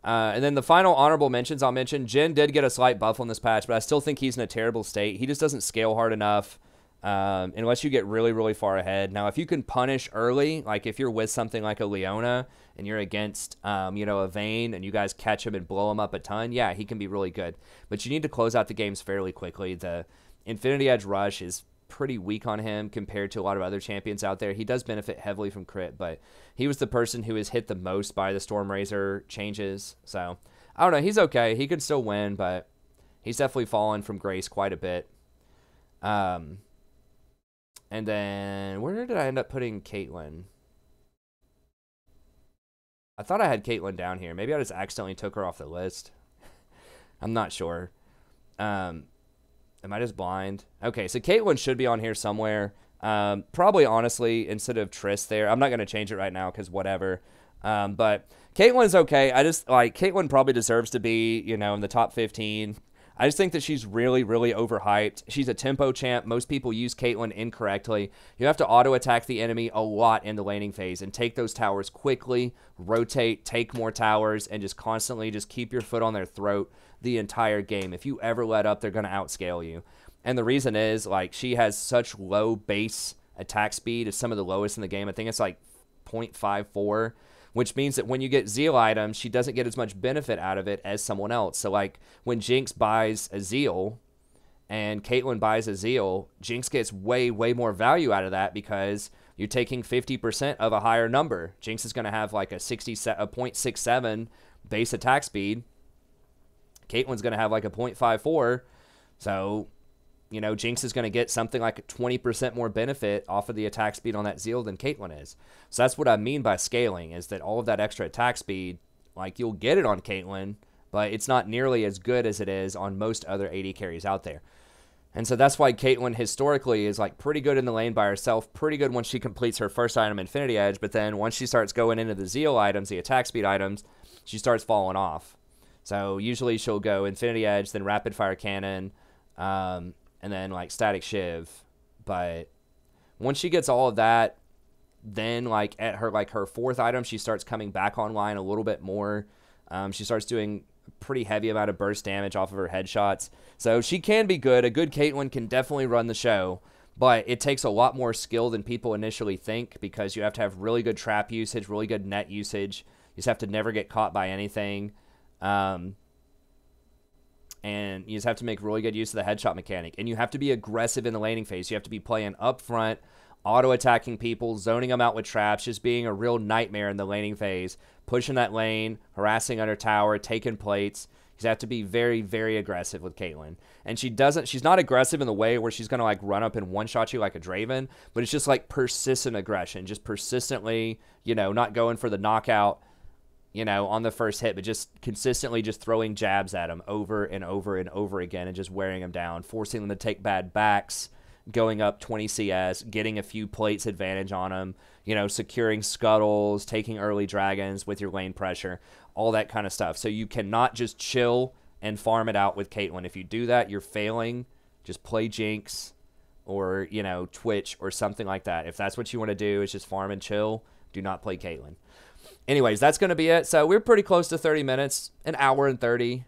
And then the final honorable mentions I'll mention. Jhin did get a slight buff on this patch, but I still think he's in a terrible state. He just doesn't scale hard enough unless you get really, really far ahead. Now, if you can punish early, like if you're with something like a Leona and you're against, you know, a Vayne, and you guys catch him and blow him up a ton, yeah, he can be really good. But you need to close out the games fairly quickly. The Infinity Edge Rush is pretty weak on him compared to a lot of other champions out there. He does benefit heavily from crit, but he was the person who is hit the most by the Stormrazor changes. So I don't know. He's okay. He could still win, but he's definitely fallen from grace quite a bit. And then where did I end up putting Caitlyn? I thought I had Caitlyn down here. Maybe I just accidentally took her off the list. I'm not sure. Am I just blind? Okay, so Caitlyn should be on here somewhere. Probably, honestly, instead of Trist there. I'm not going to change it right now because whatever. But Caitlyn's okay. I just, like, Caitlyn probably deserves to be, you know, in the top 15. I just think that she's really, really overhyped. She's a tempo champ. Most people use Caitlyn incorrectly. You have to auto-attack the enemy a lot in the laning phase and take those towers quickly, rotate, take more towers, and just constantly just keep your foot on their throat the entire game. If you ever let up, they're going to outscale you. And the reason is, like, she has such low base attack speed. It's some of the lowest in the game. I think it's like 0.54, which means that when you get Zeal items, she doesn't get as much benefit out of it as someone else. So, like, when Jinx buys a Zeal and Caitlyn buys a Zeal, Jinx gets way, way more value out of that because you're taking 50% of a higher number. Jinx is going to have, like, a 0.67 base attack speed. Caitlyn's going to have, like, a 0.54. So, you know, Jinx is going to get something like 20% more benefit off of the attack speed on that Zeal than Caitlyn is. So that's what I mean by scaling, is that all of that extra attack speed, like, you'll get it on Caitlyn, but it's not nearly as good as it is on most other AD carries out there. And so that's why Caitlyn historically is, like, pretty good in the lane by herself, pretty good when she completes her first item, Infinity Edge, but then once she starts going into the Zeal items, the attack speed items, she starts falling off. So usually she'll go Infinity Edge, then Rapid Fire Cannon, and then, like, Static Shiv. But Once she gets all of that, then like at her her 4th item, she starts coming back online a little bit more. She starts doing a pretty heavy amount of burst damage off of her headshots. So she can be good. A good Caitlyn can definitely run the show, but it takes a lot more skill than people initially think, because you have to have really good trap usage, really good net usage. You just have to never get caught by anything. And you just have to make really good use of the headshot mechanic. And you have to be aggressive in the laning phase. You have to be playing up front, auto-attacking people, zoning them out with traps, just being a real nightmare in the laning phase, pushing that lane, harassing under tower, taking plates. You have to be very, very aggressive with Caitlyn. And she's not aggressive in the way where she's going to like run up and one-shot you like a Draven, but it's just like persistent aggression, just persistently, not going for the knockout, on the first hit, but just consistently just throwing jabs at them over and over and over again and just wearing them down, forcing them to take bad backs, going up 20 CS, getting a few plates advantage on them, securing scuttles, taking early dragons with your lane pressure, all that kind of stuff. So you cannot just chill and farm it out with Caitlyn. If you do that, you're failing. Just play Jinx or, Twitch or something like that. If that's what you want to do, is just farm and chill, do not play Caitlyn. Anyways, that's going to be it. So we're pretty close to 30 minutes, an hour and 30.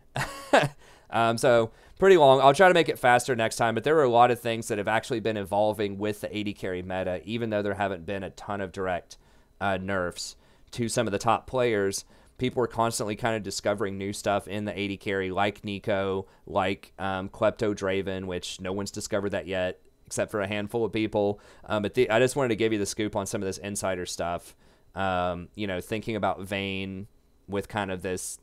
So pretty long. I'll try to make it faster next time, but there are a lot of things that have actually been evolving with the AD carry meta, even though there haven't been a ton of direct nerfs to some of the top players. People are constantly kind of discovering new stuff in the AD carry, like Neeko, like Klepto Draven, which no one's discovered that yet, except for a handful of people. But I just wanted to give you the scoop on some of this insider stuff. Thinking about Vayne with kind of this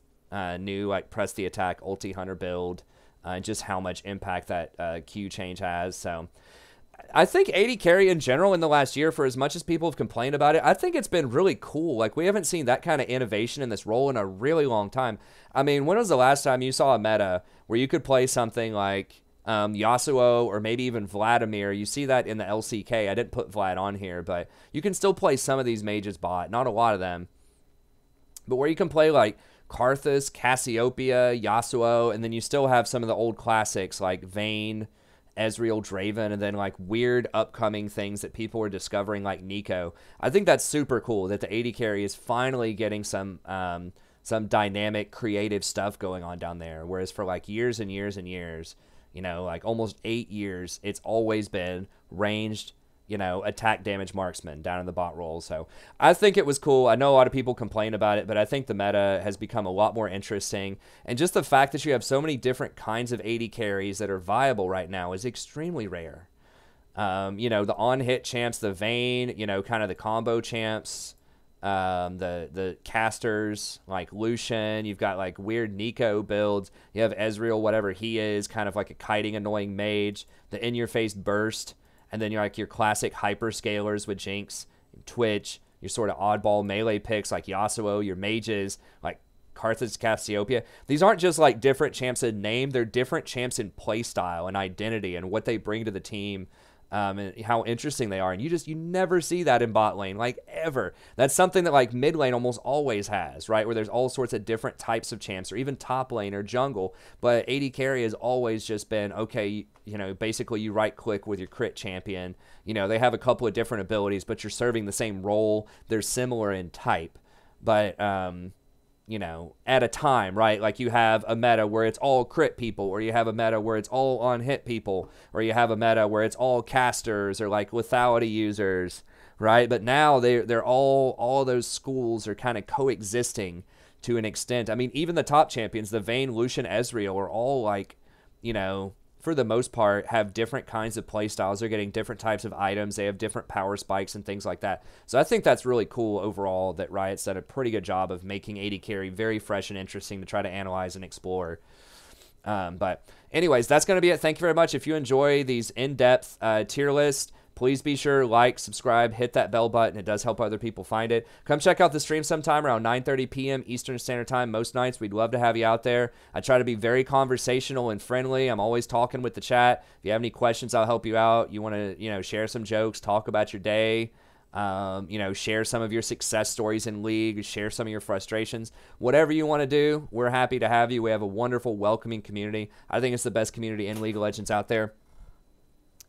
new like press the attack ulti hunter build, and just how much impact that Q change has. So I think AD carry in general in the last year, for as much as people have complained about it, I think it's been really cool. Like, we haven't seen that kind of innovation in this role in a really long time. I mean, when was the last time you saw a meta where you could play something like Yasuo or maybe even Vladimir? You see that in the LCK. I didn't put Vlad on here, but you can still play some of these mages bot. Not a lot of them. But where you can play like Karthus, Cassiopeia, Yasuo, and then you still have some of the old classics like Vayne, Ezreal, Draven, and then like weird upcoming things that people are discovering like Neeko. I think that's super cool that the AD carry is finally getting some dynamic, creative stuff going on down there. Whereas for like years and years and years, like almost 8 years, it's always been ranged, attack damage marksman down in the bot role. So I think it was cool. I know a lot of people complain about it, but I think the meta has become a lot more interesting. And just the fact that you have so many different kinds of AD carries that are viable right now is extremely rare. The on-hit champs, the Vayne, kind of the combo champs, the casters like Lucian. You've got like weird Neeko builds. You have Ezreal, whatever he is, kind of like a kiting annoying mage, the in-your-face burst. And then you're like your classic hyperscalers with Jinx, Twitch, your sort of oddball melee picks like Yasuo, your mages like Karthus, Cassiopeia. These aren't just like different champs in name, they're different champs in play style and identity and what they bring to the team, and how interesting they are. And you never see that in bot lane, like ever. That's something that like mid lane almost always has, right? Where there's all sorts of different types of champs, or even top lane or jungle. But AD carry has always just been, okay, basically you right click with your crit champion. They have a couple of different abilities, but you're serving the same role. They're similar in type, but at a time, right? Like you have a meta where it's all crit people, or you have a meta where it's all on hit people, or you have a meta where it's all casters or like lethality users, right? But now they're all those schools are kind of coexisting to an extent. I mean, even the top champions, the Vayne, Lucian, Ezreal, are all like, for the most part, have different kinds of play styles. They're getting different types of items. They have different power spikes and things like that. So I think that's really cool overall that Riot's done a pretty good job of making AD carry very fresh and interesting to try to analyze and explore. But anyways, that's going to be it. Thank you very much. If you enjoy these in-depth tier lists, please be sure to like, subscribe, hit that bell button. It does help other people find it. Come check out the stream sometime around 9:30 p.m. Eastern Standard Time most nights. We'd love to have you out there. I try to be very conversational and friendly. I'm always talking with the chat. If you have any questions, I'll help you out. You want to, share some jokes, talk about your day, share some of your success stories in League, share some of your frustrations. Whatever you want to do, we're happy to have you. We have a wonderful, welcoming community. I think it's the best community in League of Legends out there.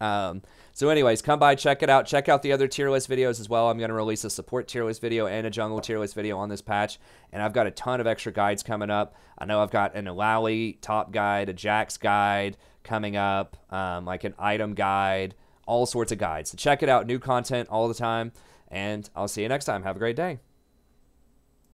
So anyways, come by, check it out. Check out the other tier list videos as well. I'm going to release a support tier list video and a jungle tier list video on this patch. And I've got a ton of extra guides coming up. I know I've got an Alawi top guide, a Jax guide coming up, like an item guide, all sorts of guides. So check it out. New content all the time. And I'll see you next time. Have a great day.